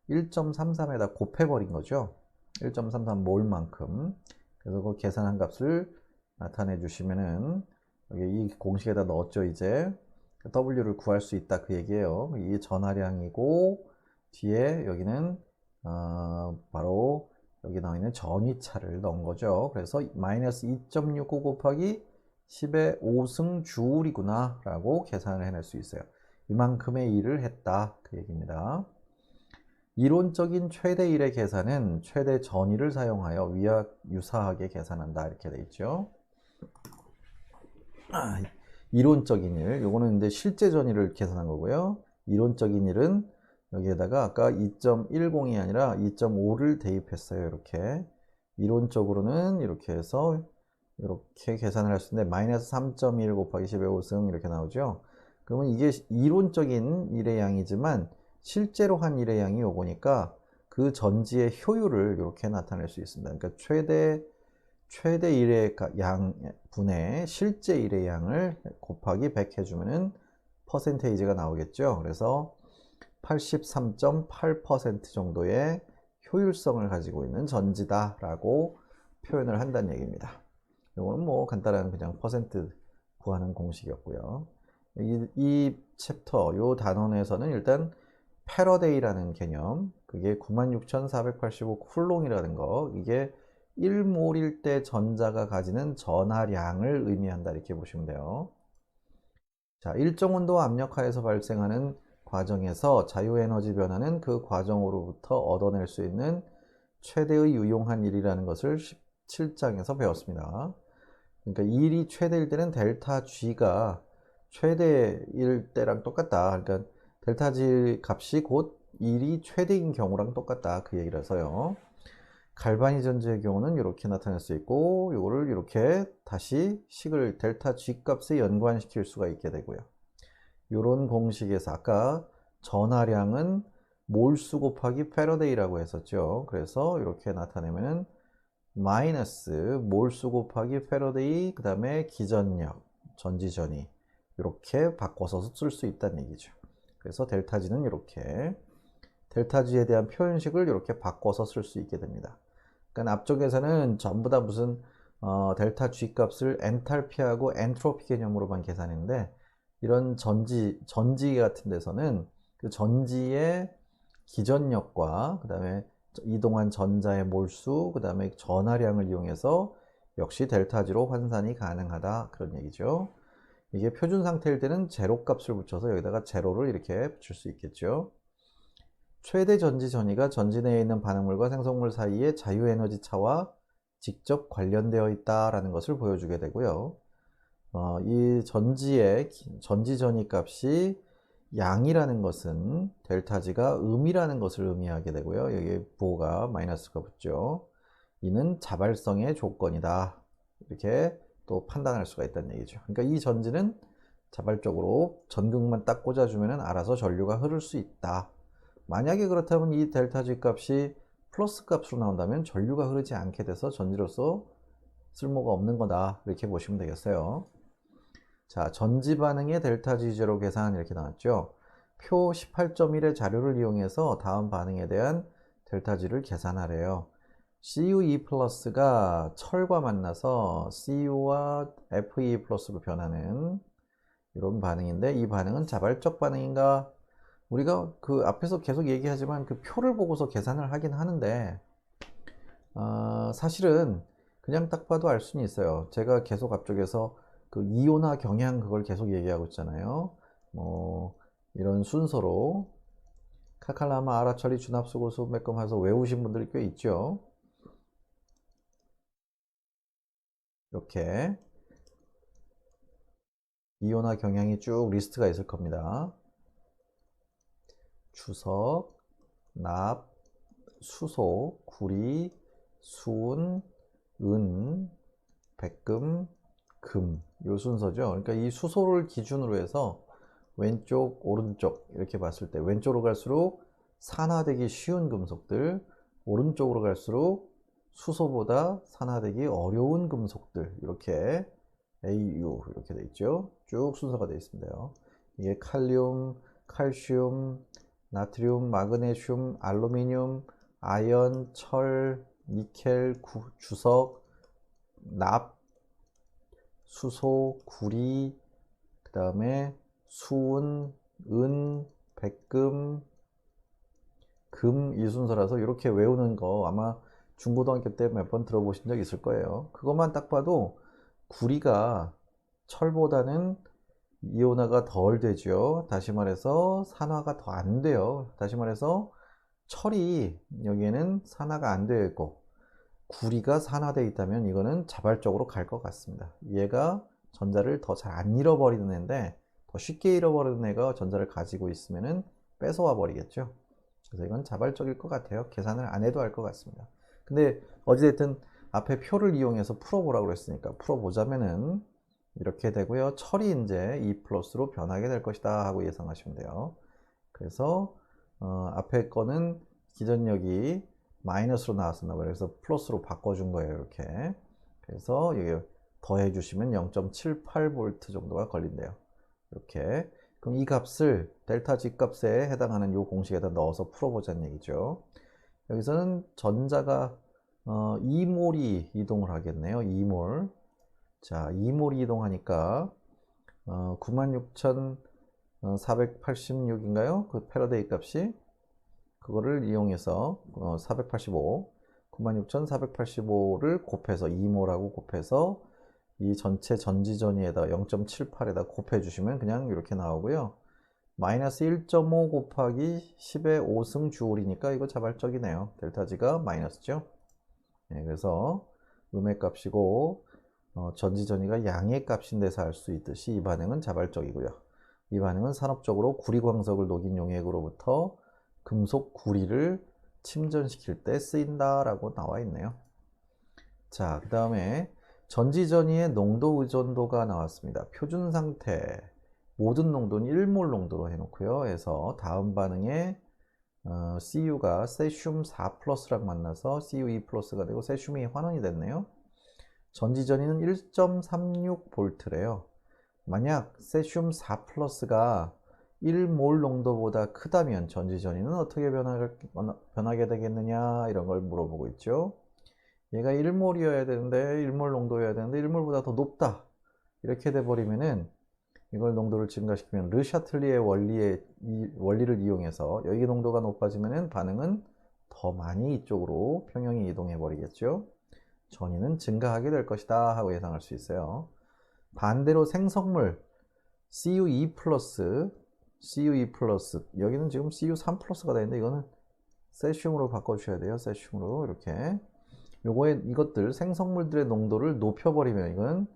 1.33에다 곱해버린 거죠. 1.33몰만큼. 그래서 그 계산한 값을 나타내 주시면은 여기 이 공식에다 넣었죠. 이제 W를 구할 수 있다 그 얘기예요. 이 전하량이고 뒤에 여기는 바로 여기 나와 있는 전위차를 넣은 거죠. 그래서 마이너스 2.69 곱하기 10의 5승 주울이구나 라고 계산을 해낼 수 있어요. 이만큼의 일을 했다 그 얘기입니다. 이론적인 최대 일의 계산은 최대 전위를 사용하여 위와 유사하게 계산한다 이렇게 돼 있죠. 이론적인 일, 요거는 이제 실제 전위를 계산한 거고요. 이론적인 일은 여기에다가 아까 2.10이 아니라 2.5를 대입했어요. 이렇게 이론적으로는 이렇게 해서 이렇게 계산을 할 수 있는데 마이너스 3.1 곱하기 10의 5승 이렇게 나오죠. 그러면 이게 이론적인 일의 양이지만 실제로 한 일의 양이 요거니까 그 전지의 효율을 이렇게 나타낼 수 있습니다. 그러니까 최대 일의 양 분의 실제 일의 양을 곱하기 100 해주면은 퍼센테이지가 나오겠죠. 그래서 83.8% 정도의 효율성을 가지고 있는 전지다 라고 표현을 한다는 얘기입니다. 이거는 뭐 간단한 그냥 퍼센트 구하는 공식이었고요. 이 챕터 요 단원에서는 일단 패러데이라는 개념, 그게 96,485 쿨롱이라는 거, 이게 1몰일 때 전자가 가지는 전하량을 의미한다 이렇게 보시면 돼요. 자, 일정 온도와 압력 하에서 발생하는 과정에서 자유에너지 변화는 그 과정으로부터 얻어낼 수 있는 최대의 유용한 일이라는 것을 17장에서 배웠습니다. 그러니까 일이 최대일 때는 델타 G가 최대일 때랑 똑같다. 그러니까 델타 G 값이 곧 일이 최대인 경우랑 똑같다. 그 얘기라서요. 갈바니 전지의 경우는 이렇게 나타낼 수 있고 이거를 이렇게 다시 식을 델타 G 값에 연관시킬 수가 있게 되고요. 이런 공식에서 아까 전하량은 몰수 곱하기 패러데이라고 했었죠. 그래서 이렇게 나타내면은 마이너스 몰수 곱하기 패러데이 그 다음에 기전력 전지전이 이렇게 바꿔서 쓸 수 있다는 얘기죠. 그래서 델타G는 이렇게 델타G에 대한 표현식을 이렇게 바꿔서 쓸 수 있게 됩니다. 그러니까 앞쪽에서는 전부 다 무슨 델타 G 값을 엔탈피하고 엔트로피 개념으로만 계산했는데 이런 전지 같은 데서는 그 전지의 기전력과 그 다음에 이동한 전자의 몰수, 그 다음에 전하량을 이용해서 역시 델타 G로 환산이 가능하다, 그런 얘기죠. 이게 표준 상태일 때는 제로 값을 붙여서 여기다가 제로를 이렇게 붙일 수 있겠죠. 최대 전지 전이가 전지 내에 있는 반응물과 생성물 사이의 자유에너지 차와 직접 관련되어 있다라는 것을 보여주게 되고요. 이 전지의 전지 전이 값이 양이라는 것은 델타 G가 음이라는 것을 의미하게 되고요. 여기에 부호가 마이너스가 붙죠. 이는 자발성의 조건이다. 이렇게 또 판단할 수가 있다는 얘기죠. 그러니까 이 전지는 자발적으로 전극만 딱 꽂아주면 알아서 전류가 흐를 수 있다. 만약에 그렇다면 이 델타 G 값이 플러스 값으로 나온다면 전류가 흐르지 않게 돼서 전지로서 쓸모가 없는 거다. 이렇게 보시면 되겠어요. 자, 전지 반응의 델타 G0 계산 이렇게 나왔죠. 표 18.1의 자료를 이용해서 다음 반응에 대한 델타 G를 계산하래요. CuE 플러스가 철과 만나서 Cu와 Fe 플러스로 변하는 이런 반응인데, 이 반응은 자발적 반응인가? 우리가 그 앞에서 계속 얘기하지만 그 표를 보고서 계산을 하긴 하는데, 사실은 그냥 딱 봐도 알 수는 있어요. 제가 계속 앞쪽에서 그 이온화 경향 그걸 계속 얘기하고 있잖아요. 뭐 이런 순서로 카칼라마, 아라처리, 준합수고수, 매끔 해서 외우신 분들이 꽤 있죠. 이렇게 이온화 경향이 쭉 리스트가 있을 겁니다. 주석, 납, 수소, 구리, 수은, 은, 백금, 금, 요 순서죠. 그러니까 이 수소를 기준으로 해서 왼쪽, 오른쪽 이렇게 봤을 때 왼쪽으로 갈수록 산화되기 쉬운 금속들, 오른쪽으로 갈수록 수소보다 산화되기 어려운 금속들, 이렇게 AU 이렇게 돼 있죠. 쭉 순서가 되어 있습니다. 이게 칼륨, 칼슘, 나트륨, 마그네슘, 알루미늄, 아연, 철, 니켈, 주석, 납, 수소, 구리, 그 다음에 수은, 은, 백금, 금, 이 순서라서 이렇게 외우는 거 아마 중고등학교 때 몇 번 들어보신 적 있을 거예요. 그것만 딱 봐도 구리가 철보다는 이온화가 덜 되죠. 다시 말해서 산화가 더 안 돼요. 다시 말해서 철이 여기에는 산화가 안 되어 있고 구리가 산화되어 있다면 이거는 자발적으로 갈 것 같습니다. 얘가 전자를 더 잘 안 잃어버리는 애인데 더 쉽게 잃어버리는 애가 전자를 가지고 있으면은 뺏어와 버리겠죠. 그래서 이건 자발적일 것 같아요. 계산을 안 해도 알 것 같습니다. 근데 어찌됐든 앞에 표를 이용해서 풀어보라고 그랬으니까 풀어보자면은 이렇게 되고요. 철이 이제 E 플러스로 변하게 될 것이다 하고 예상하시면 돼요. 그래서 앞에 거는 기전력이 마이너스로 나왔었나 봐요. 그래서 플러스로 바꿔준 거예요. 이렇게. 그래서 여기 더해 주시면 0.78V 정도가 걸린대요. 이렇게. 그럼 이 값을 델타 G 값에 해당하는 이 공식에다 넣어서 풀어보자는 얘기죠. 여기서는 전자가 2몰이 이동을 하겠네요. 2몰. 자, 2몰이 이동하니까 96,486인가요? 그 패러데이 값이 그거를 이용해서 485, 96,485를 곱해서 2몰하고 곱해서 이 전체 전지전위에다 0.78에다 곱해 주시면 그냥 이렇게 나오고요. 마이너스 1.5 곱하기 10의 5승 주올이니까 이거 자발적이네요. 델타 G가 마이너스죠. 네, 그래서 음의 값이고 전지 전이가 양의 값인 데서 알 수 있듯이 이 반응은 자발적이고요. 이 반응은 산업적으로 구리광석을 녹인 용액으로부터 금속 구리를 침전시킬 때 쓰인다라고 나와 있네요. 자, 그 다음에 전지 전이의 농도 의존도가 나왔습니다. 표준 상태 모든 농도는 1몰 농도로 해놓고요. 해서 다음 반응에 CU가 세슘 4 플러스랑 만나서 CuE 플러스가 되고 세슘이 환원이 됐네요. 전지 전이는 1.36V래요. 만약 세슘 4 플러스가 1몰 농도보다 크다면 전지 전이는 어떻게 변하게 되겠느냐 이런 걸 물어보고 있죠. 얘가 1몰이어야 되는데 1몰 농도여야 되는데 1몰보다 더 높다 이렇게 돼 버리면은 이걸 농도를 증가시키면 르샤틀리의 원리를 이용해서 여기 농도가 높아지면 반응은 더 많이 이쪽으로 평형이 이동해 버리겠죠. 전위는 증가하게 될 것이다 하고 예상할 수 있어요. 반대로 생성물 CU2 플러스 여기는 지금 CU3 플러스가 되는데 이거는 세슘으로 바꿔주셔야 돼요. 세슘으로 이렇게 이것들 생성물들의 농도를 높여버리면 이건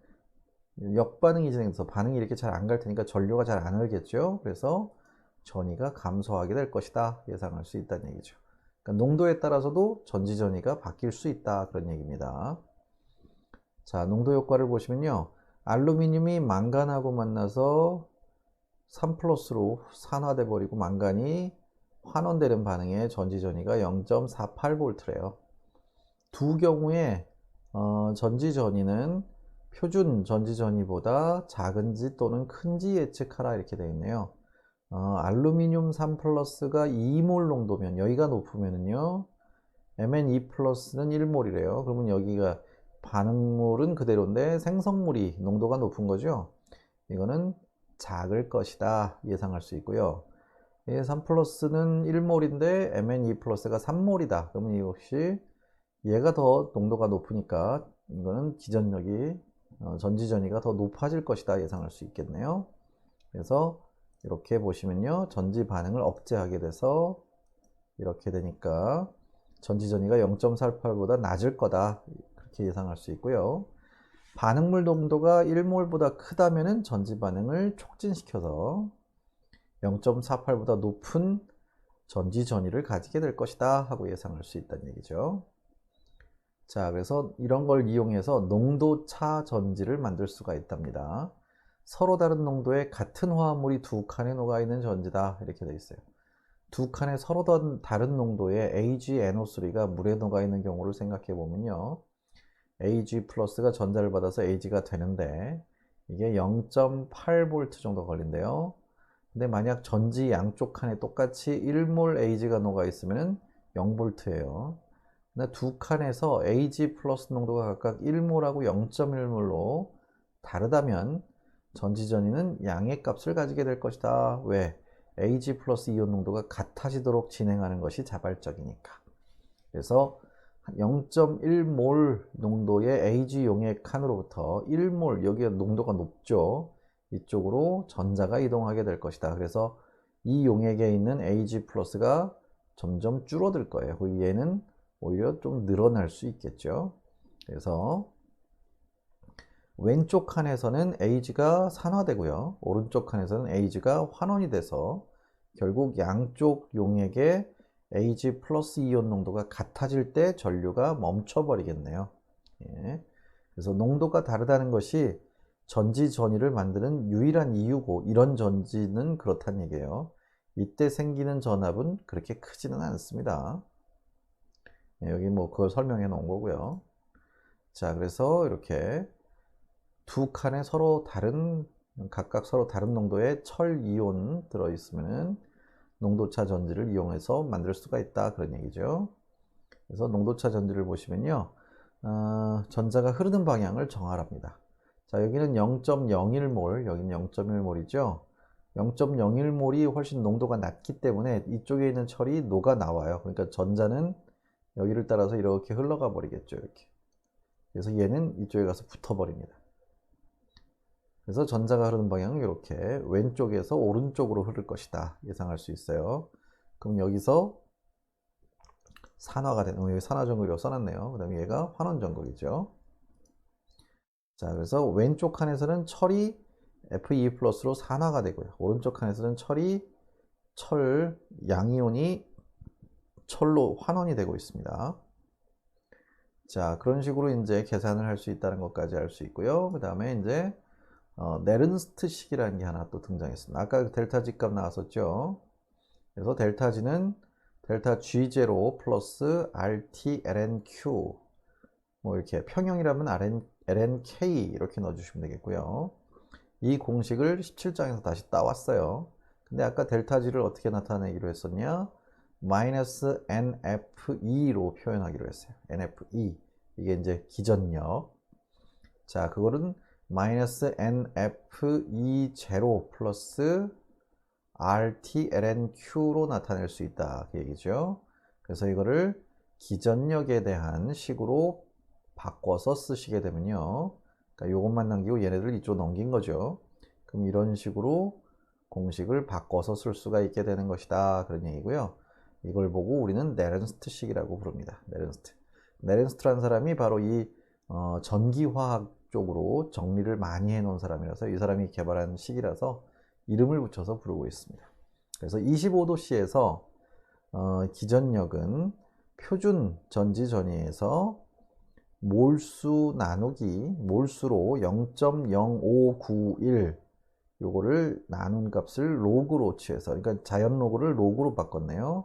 역반응이 진행돼서 반응이 이렇게 잘 안 갈 테니까 전류가 잘 안 흐르겠죠. 그래서 전위가 감소하게 될 것이다 예상할 수 있다는 얘기죠. 그러니까 농도에 따라서도 전지 전위가 바뀔 수 있다 그런 얘기입니다. 자, 농도 효과를 보시면요. 알루미늄이 망간하고 만나서 3 플러스로 산화돼 버리고 망간이 환원되는 반응에 전지 전위가 0.48V래요. 두 경우에 전지 전위는 표준 전지 전위보다 작은지 또는 큰지 예측하라 이렇게 되어 있네요. 알루미늄 3 플러스가 2몰 농도면 여기가 높으면은요 Mn2 플러스는 1몰이래요. 그러면 여기가 반응물은 그대로인데 생성물이 농도가 높은 거죠. 이거는 작을 것이다 예상할 수 있고요. 3 플러스는 1몰인데 Mn2 플러스가 3몰이다. 그러면 이것이 얘가 더 농도가 높으니까 이거는 기전력이 전지전위가 더 높아질 것이다 예상할 수 있겠네요. 그래서 이렇게 보시면요 전지 반응을 억제하게 돼서 이렇게 되니까 전지전위가 0.48보다 낮을 거다 그렇게 예상할 수 있고요. 반응물 농도가 1몰보다 크다면은 전지 반응을 촉진시켜서 0.48보다 높은 전지 전위를 가지게 될 것이다 하고 예상할 수 있다는 얘기죠. 자, 그래서 이런 걸 이용해서 농도차 전지를 만들 수가 있답니다. 서로 다른 농도의 같은 화합물이 두 칸에 녹아 있는 전지다 이렇게 되어 있어요. 두 칸의 서로 다른 농도의 AgNO3가 물에 녹아 있는 경우를 생각해 보면요. Ag 플러스가 전자를 받아서 Ag가 되는데 이게 0.8V 정도 걸린대요. 근데 만약 전지 양쪽 칸에 똑같이 1몰 Ag가 녹아 있으면 0V예요. 근데 두 칸에서 Ag 플러스 농도가 각각 1몰하고 0.1몰로 다르다면 전지전위는 양의 값을 가지게 될 것이다. 왜? Ag 플러스 이온 농도가 같아지도록 진행하는 것이 자발적이니까. 그래서 0.1몰 농도의 Ag 용액 칸으로부터 1몰, 여기가 농도가 높죠. 이쪽으로 전자가 이동하게 될 것이다. 그래서 이 용액에 있는 Ag 플러스가 점점 줄어들 거예요. 그리고 얘는 오히려 좀 늘어날 수 있겠죠. 그래서 왼쪽 칸에서는 Ag가 산화되고요. 오른쪽 칸에서는 Ag가 환원이 돼서 결국 양쪽 용액의 Ag 플러스 이온 농도가 같아질 때 전류가 멈춰버리겠네요. 예. 그래서 농도가 다르다는 것이 전지 전위를 만드는 유일한 이유고 이런 전지는 그렇다는 얘기예요. 이때 생기는 전압은 그렇게 크지는 않습니다. 예, 여기 뭐 그걸 설명해 놓은 거고요. 자, 그래서 이렇게 두 칸에 각각 서로 다른 농도의 철 이온 들어 있으면 농도차 전지를 이용해서 만들 수가 있다 그런 얘기죠. 그래서 농도차 전지를 보시면요 전자가 흐르는 방향을 정하랍니다. 자, 여기는 0.01몰 여기는 0.1몰이죠. 0.01몰이 훨씬 농도가 낮기 때문에 이쪽에 있는 철이 녹아 나와요. 그러니까 전자는 여기를 따라서 이렇게 흘러가 버리겠죠. 이렇게. 그래서 얘는 이쪽에 가서 붙어 버립니다. 그래서 전자가 흐르는 방향은 이렇게 왼쪽에서 오른쪽으로 흐를 것이다 예상할 수 있어요. 그럼 여기서 산화가 되는, 여기 산화전극이라고 써놨네요. 그 다음에 얘가 환원전극이죠. 자, 그래서 왼쪽 칸에서는 철이 Fe 플러스로 산화가 되고요. 오른쪽 칸에서는 철 양이온이 철로 환원이 되고 있습니다. 자, 그런 식으로 이제 계산을 할 수 있다는 것까지 알 수 있고요. 그 다음에 이제 네른스트식이라는 게 하나 또 등장했습니다. 아까 델타 G 값 나왔었죠. 그래서 델타 G는 델타 G0 플러스 RT lnQ 뭐 이렇게 평형이라면 lnK 이렇게 넣어주시면 되겠고요. 이 공식을 17장에서 다시 따왔어요. 근데 아까 델타 G를 어떻게 나타내기로 했었냐? 마이너스 NFE로 표현하기로 했어요. NFE 이게 이제 기전력. 자, 그거는 마이너스 NF20 플러스 RT-lnQ로 나타낼 수 있다. 그 얘기죠. 그래서 이거를 기전력에 대한 식으로 바꿔서 쓰시게 되면요. 그러니까 요것만 남기고 얘네들 이쪽 넘긴 거죠. 그럼 이런 식으로 공식을 바꿔서 쓸 수가 있게 되는 것이다. 그런 얘기고요. 이걸 보고 우리는 네른스트식이라고 부릅니다. 네른스트. 네른스트라는 사람이 바로 이 전기화학 쪽으로 정리를 많이 해놓은 사람이라서 이 사람이 개발한 식이라서 이름을 붙여서 부르고 있습니다. 그래서 25도씨에서 기전력은 표준 전지전위에서 몰수 나누기 몰수로 0.0591 요거를 나눈 값을 로그로 취해서, 그러니까 자연 로그를 로그로 바꿨네요.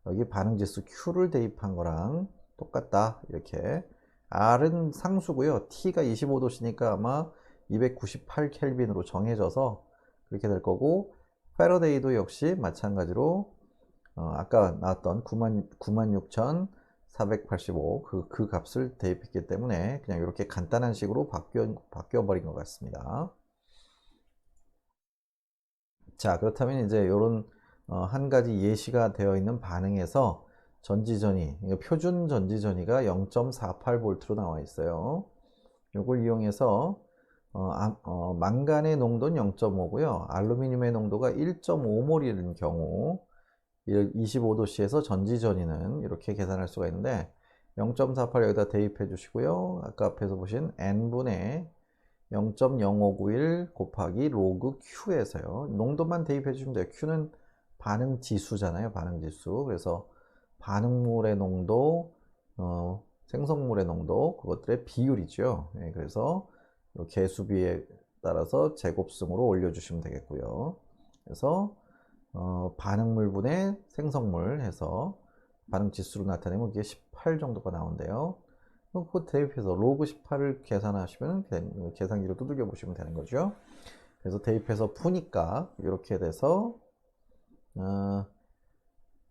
여기 반응지수 Q를 대입한 거랑 똑같다. 이렇게 R은 상수고요. T가 25도씨니까 아마 298켈빈으로 정해져서 그렇게 될 거고, 패러데이도 역시 마찬가지로 아까 나왔던 96,485 그 값을 대입했기 때문에 그냥 이렇게 간단한 식으로 바뀌어 버린 것 같습니다. 자, 그렇다면 이제 이런 한 가지 예시가 되어 있는 반응에서 전지전위, 표준 전지전위가 0.48V로 나와 있어요. 이걸 이용해서 망간의 농도는 0.5고요. 알루미늄의 농도가 1.5몰인 경우 25도씨에서 전지전위는 이렇게 계산할 수가 있는데 0.48 여기다 대입해 주시고요. 아까 앞에서 보신 n분의 0.0591 곱하기 로그 Q에서요. 농도만 대입해 주시면 돼요. Q는 반응 지수잖아요. 반응 지수. 그래서 반응물의 농도, 생성물의 농도, 그것들의 비율이죠. 네, 그래서 개수비에 따라서 제곱승으로 올려주시면 되겠고요. 그래서 반응물분의 생성물 해서 반응 지수로 나타내면 이게 18 정도가 나온대요. 그거 대입해서 로그 18을 계산하시면 계산기로 두들겨 보시면 되는 거죠. 그래서 대입해서 푸니까 이렇게 돼서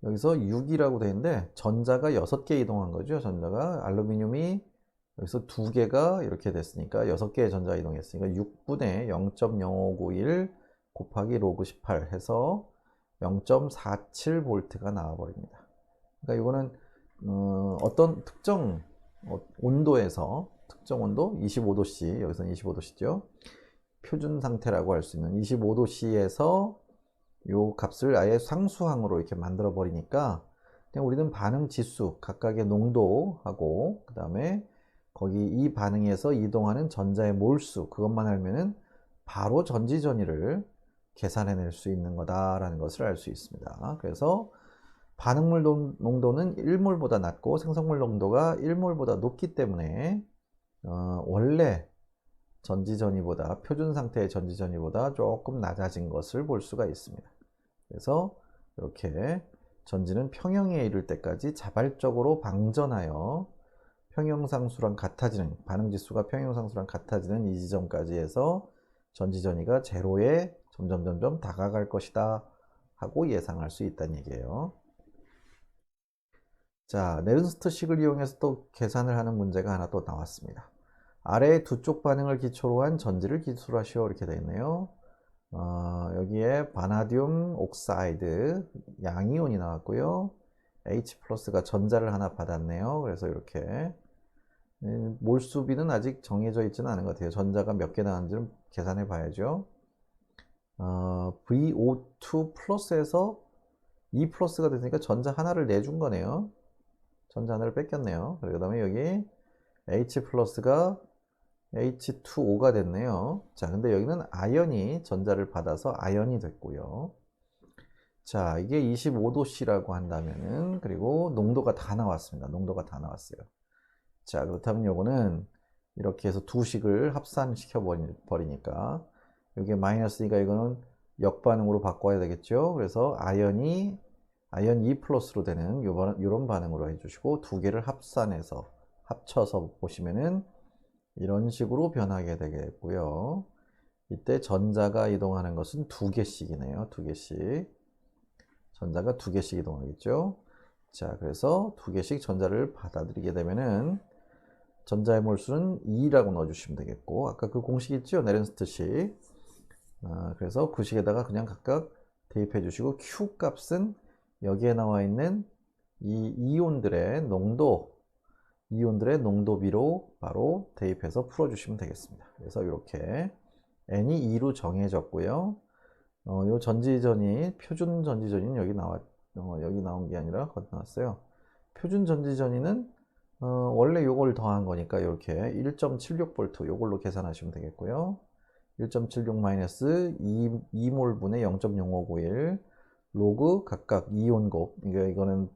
여기서 6이라고 되어 있는데 전자가 6개 이동한 거죠. 전자가 알루미늄이 여기서 2개가 이렇게 됐으니까 6개의 전자가 이동했으니까 6분의 0.0591 곱하기 로그 18 해서 0.47V가 나와 버립니다. 그러니까 이거는 어떤 특정 온도에서 특정 온도 25도씨, 여기서는 25도씨죠. 표준 상태라고 할 수 있는 25도씨에서 요 값을 아예 상수항으로 이렇게 만들어 버리니까 그냥 우리는 반응 지수 각각의 농도하고 그 다음에 거기 이 반응에서 이동하는 전자의 몰수 그것만 알면은 바로 전지전위를 계산해낼 수 있는 거다라는 것을 알 수 있습니다. 그래서 반응물 농도는 1몰보다 낮고 생성물 농도가 1몰보다 높기 때문에 원래 전지전위보다 표준 상태의 전지전위보다 조금 낮아진 것을 볼 수가 있습니다. 그래서 이렇게 전지는 평형에 이를 때까지 자발적으로 방전하여 평형상수랑 같아지는, 반응지수가 평형상수랑 같아지는 이 지점까지 해서 전지전위가 제로에 점점 다가갈 것이다 하고 예상할 수 있다는 얘기예요. 자, 네른스트식을 이용해서 또 계산을 하는 문제가 하나 또 나왔습니다. 아래 두 쪽 반응을 기초로 한 전지를 기술하시오 이렇게 되어 있네요. 여기에 바나듐 옥사이드 양이온이 나왔고요. H 플러스가 전자를 하나 받았네요. 그래서 이렇게 몰수비는 아직 정해져 있지는 않은 것 같아요. 전자가 몇 개 나왔는지는 계산해 봐야죠. VO2 플러스에서 E 플러스가 됐으니까 전자 하나를 내준 거네요. 전자 하나를 뺏겼네요. 그 다음에 여기 H 플러스가 H2O가 됐네요. 자, 근데 여기는 아연이 전자를 받아서 아연이 됐고요. 자, 이게 25도씨라고 한다면은, 그리고 농도가 다 나왔습니다. 농도가 다 나왔어요. 자, 그렇다면 요거는 이렇게 해서 두 식을 합산시켜 버리니까, 이게 마이너스니까 이거는 역반응으로 바꿔야 되겠죠. 그래서 아연 E 플러스로 되는 요런 반응으로 해주시고, 두 개를 합쳐서 보시면은, 이런 식으로 변하게 되겠고요. 이때 전자가 이동하는 것은 두 개씩이네요. 두 개씩. 전자가 두 개씩 이동하겠죠. 자, 그래서 두 개씩 전자를 받아들이게 되면은 전자의 몰수는 2라고 넣어주시면 되겠고, 아까 그 공식 있죠? 네른스트식. 그래서 구식에다가 그냥 각각 대입해 주시고, Q 값은 여기에 나와 있는 이 이온들의 농도비로 바로 대입해서 풀어주시면 되겠습니다. 그래서 이렇게 N이 2로 정해졌고요. 요 전지전이, 표준 전지전이는 여기 나온 게 아니라 건너왔어요. 표준 전지전이는 원래 요걸 더한 거니까 이렇게 1.76V 요걸로 계산하시면 되겠고요. 1.76 마이너스 2몰 분의 0.0591 로그 각각 이온곱, 이거는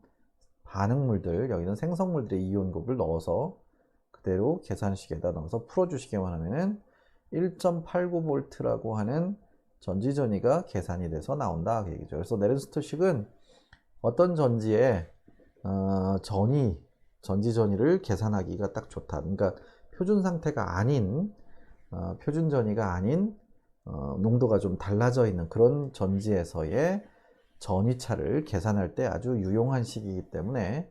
반응물들, 여기는 생성물들의 이온곱을 넣어서 그대로 계산식에다 넣어서 풀어주시기만 하면은 1.89V라고 하는 전지전이가 계산이 돼서 나온다 그 얘기죠. 그래서 네른스트식은 어떤 전지에 전지전이를 계산하기가 딱 좋다. 그러니까 표준 상태가 아닌 표준 전이가 아닌 농도가 좀 달라져 있는 그런 전지에서의 전이차를 계산할 때 아주 유용한 식이기 때문에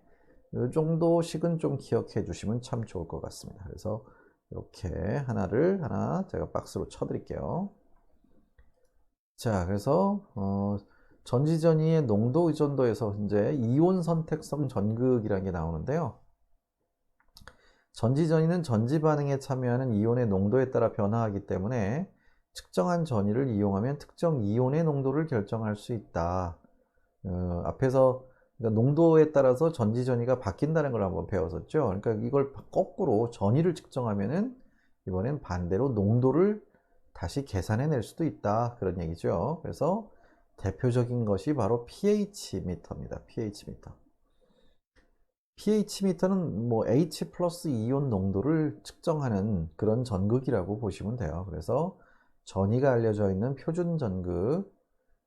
이 정도 식은 좀 기억해 주시면 참 좋을 것 같습니다. 그래서 이렇게 하나 제가 박스로 쳐 드릴게요. 자, 그래서 전지전이의 농도 의존도에서 이제 이온 선택성 전극이라는 게 나오는데요. 전지전이는 전지 반응에 참여하는 이온의 농도에 따라 변화하기 때문에 측정한 전이를 이용하면 특정 이온의 농도를 결정할 수 있다. 앞에서 그러니까 농도에 따라서 전지전이가 바뀐다는 걸 한번 배웠었죠. 그러니까 이걸 거꾸로 전이를 측정하면은 이번엔 반대로 농도를 다시 계산해낼 수도 있다. 그런 얘기죠. 그래서 대표적인 것이 바로 pH 미터입니다. pH 미터. pH 미터는 뭐 H 플러스 이온 농도를 측정하는 그런 전극이라고 보시면 돼요. 그래서 전이가 알려져 있는 표준 전극,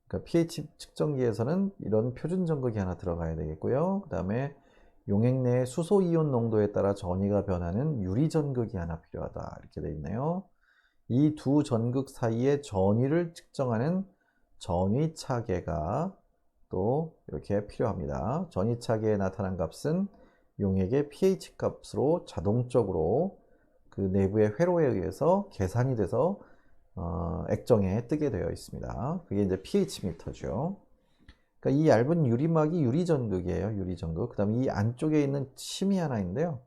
그러니까 pH 측정기에서는 이런 표준 전극이 하나 들어가야 되겠고요. 그 다음에 용액 내의 수소 이온 농도에 따라 전이가 변하는 유리 전극이 하나 필요하다. 이렇게 되어 있네요. 이 두 전극 사이의 전위를 측정하는 전위차계가 또 이렇게 필요합니다. 전위차계에 나타난 값은 용액의 pH 값으로 자동적으로 그 내부의 회로에 의해서 계산이 돼서 액정에 뜨게 되어 있습니다. 그게 이제 pH 미터죠. 그러니까 이 얇은 유리막이 유리전극이에요. 유리전극. 그 다음에 이 안쪽에 있는 심이 하나 있는데요.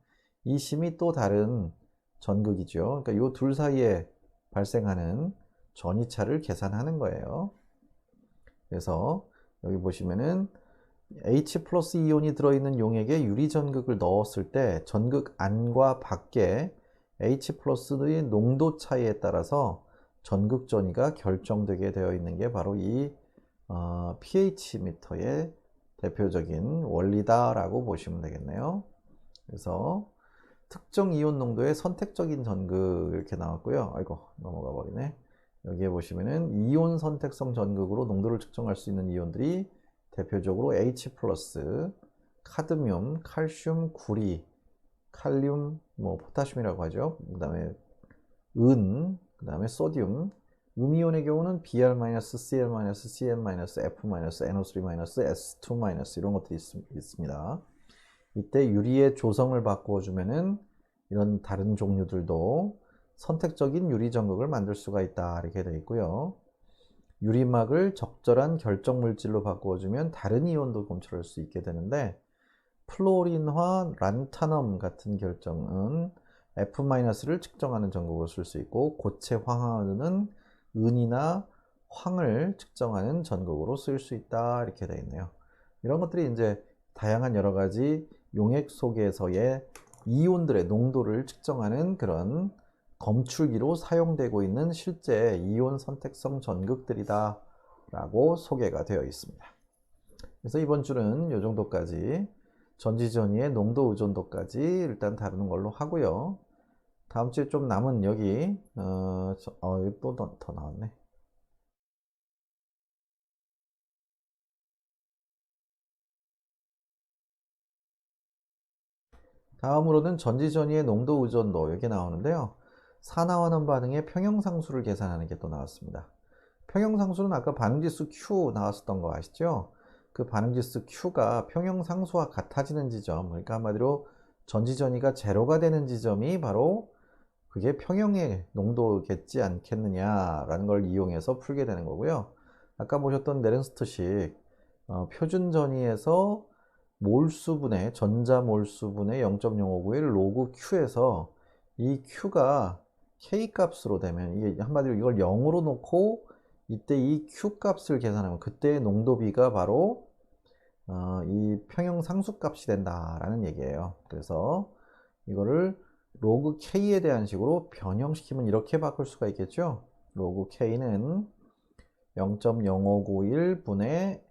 이 심이 또 다른 전극이죠. 그러니까 이 둘 사이에 발생하는 전이차를 계산하는 거예요. 그래서 여기 보시면은 H 플러스 이온이 들어있는 용액에 유리전극을 넣었을 때 전극 안과 밖에 H 플러스의 농도 차이에 따라서 전극 전이가 결정되게 되어 있는 게 바로 이 pH 미터의 대표적인 원리다라고 보시면 되겠네요. 그래서 특정 이온 농도의 선택적인 전극 이렇게 나왔고요. 아이고 넘어가 버리네. 여기에 보시면은 이온 선택성 전극으로 농도를 측정할 수 있는 이온들이 대표적으로 H+, 카드뮴, 칼슘, 구리, 칼륨, 뭐 포타슘이라고 하죠. 그 다음에 은, 그 다음에 소듐, 음이온의 경우는 Br-, Cl-, Cn-, F-, NO3-, S2- 이런 것들이 있습니다. 이때 유리의 조성을 바꾸어 주면은 이런 다른 종류들도 선택적인 유리 전극을 만들 수가 있다 이렇게 되어 있고요. 유리막을 적절한 결정 물질로 바꾸어 주면 다른 이온도 검출할 수 있게 되는데 플로린화 란타넘 같은 결정은 F-를 측정하는 전극으로 쓸 수 있고 고체 황화는 은이나 황을 측정하는 전극으로 쓸 수 있다 이렇게 되어 있네요. 이런 것들이 이제 다양한 여러 가지 용액 속에서의 이온들의 농도를 측정하는 그런 검출기로 사용되고 있는 실제 이온 선택성 전극들이다 라고 소개가 되어 있습니다. 그래서 이번 주는 이 정도까지 전지전이의 농도 의존도까지 일단 다루는 걸로 하고요. 다음 주에 좀 남은 여기 또 더 나왔네. 다음으로는 전지전이의 농도 의존도 여기 나오는데요. 산화환원 반응의 평형상수를 계산하는 게 또 나왔습니다. 평형상수는 아까 반응지수 Q 나왔었던 거 아시죠? 그 반응지수 Q가 평형상수와 같아지는 지점, 그러니까 한마디로 전지전이가 제로가 되는 지점이 바로 그게 평형의 농도겠지 않겠느냐라는 걸 이용해서 풀게 되는 거고요. 아까 보셨던 네른스트식 표준 전위에서 몰수분의 전자 몰수분의 0.0591 로그 Q에서 이 Q가 K 값으로 되면 이게 한마디로 이걸 0으로 놓고 이때 이 Q 값을 계산하면 그때의 농도비가 바로 이 평형 상수 값이 된다라는 얘기예요. 그래서 이거를 로그 K에 대한 식으로 변형시키면 이렇게 바꿀 수가 있겠죠. 로그 K는 0.0591 분의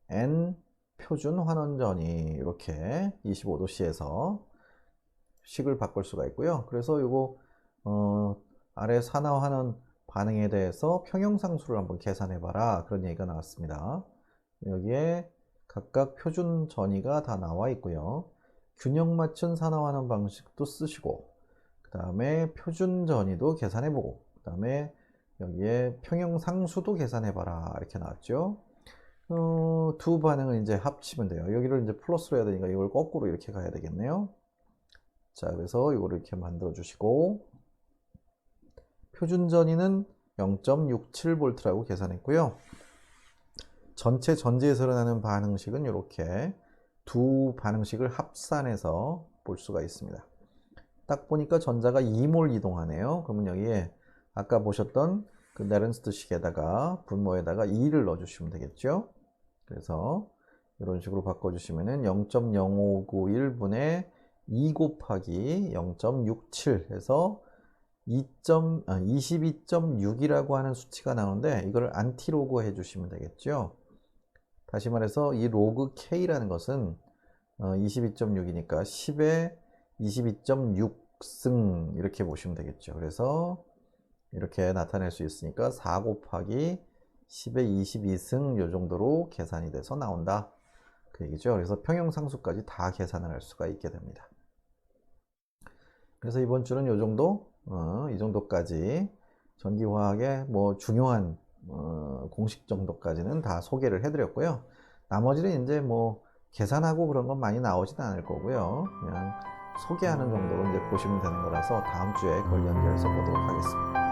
N 표준 환원전이 이렇게 25도씨에서 식을 바꿀 수가 있고요. 그래서 이거 아래 산화 환원 반응에 대해서 평형상수를 한번 계산해 봐라 그런 얘기가 나왔습니다. 여기에 각각 표준 전위가 다 나와 있고요. 균형 맞춘 산화 환원 방식도 쓰시고 그 다음에 표준 전위도 계산해 보고 그 다음에 여기에 평형상수도 계산해 봐라 이렇게 나왔죠. 두 반응을 이제 합치면 돼요. 여기를 이제 플러스로 해야 되니까 이걸 거꾸로 이렇게 가야 되겠네요. 자, 그래서 이거를 이렇게 만들어 주시고 표준 전위는 0.67V라고 계산했고요. 전체 전지에서 일어나는 반응식은 이렇게 두 반응식을 합산해서 볼 수가 있습니다. 딱 보니까 전자가 2몰 이동하네요. 그러면 여기에 아까 보셨던 그 네른스트식에다가 분모에다가 2를 넣어주시면 되겠죠. 그래서 이런 식으로 바꿔주시면은 0.0591분의 2 곱하기 0.67 해서 22.6이라고 하는 수치가 나오는데 이걸 안티로그 해주시면 되겠죠. 다시 말해서 이 로그 K라는 것은 22.6이니까 10에 22.6승 이렇게 보시면 되겠죠. 그래서 이렇게 나타낼 수 있으니까 4 곱하기 10에 22승 요 정도로 계산이 돼서 나온다 그 얘기죠. 그래서 평형상수까지 다 계산을 할 수가 있게 됩니다. 그래서 이번 주는 요 정도 이 정도까지 전기화학의 뭐 중요한 공식 정도까지는 다 소개를 해드렸고요. 나머지는 이제 뭐 계산하고 그런 건 많이 나오진 않을 거고요. 그냥 소개하는 정도로 이제 보시면 되는 거라서 다음 주에 그걸 연결해서 보도록 하겠습니다.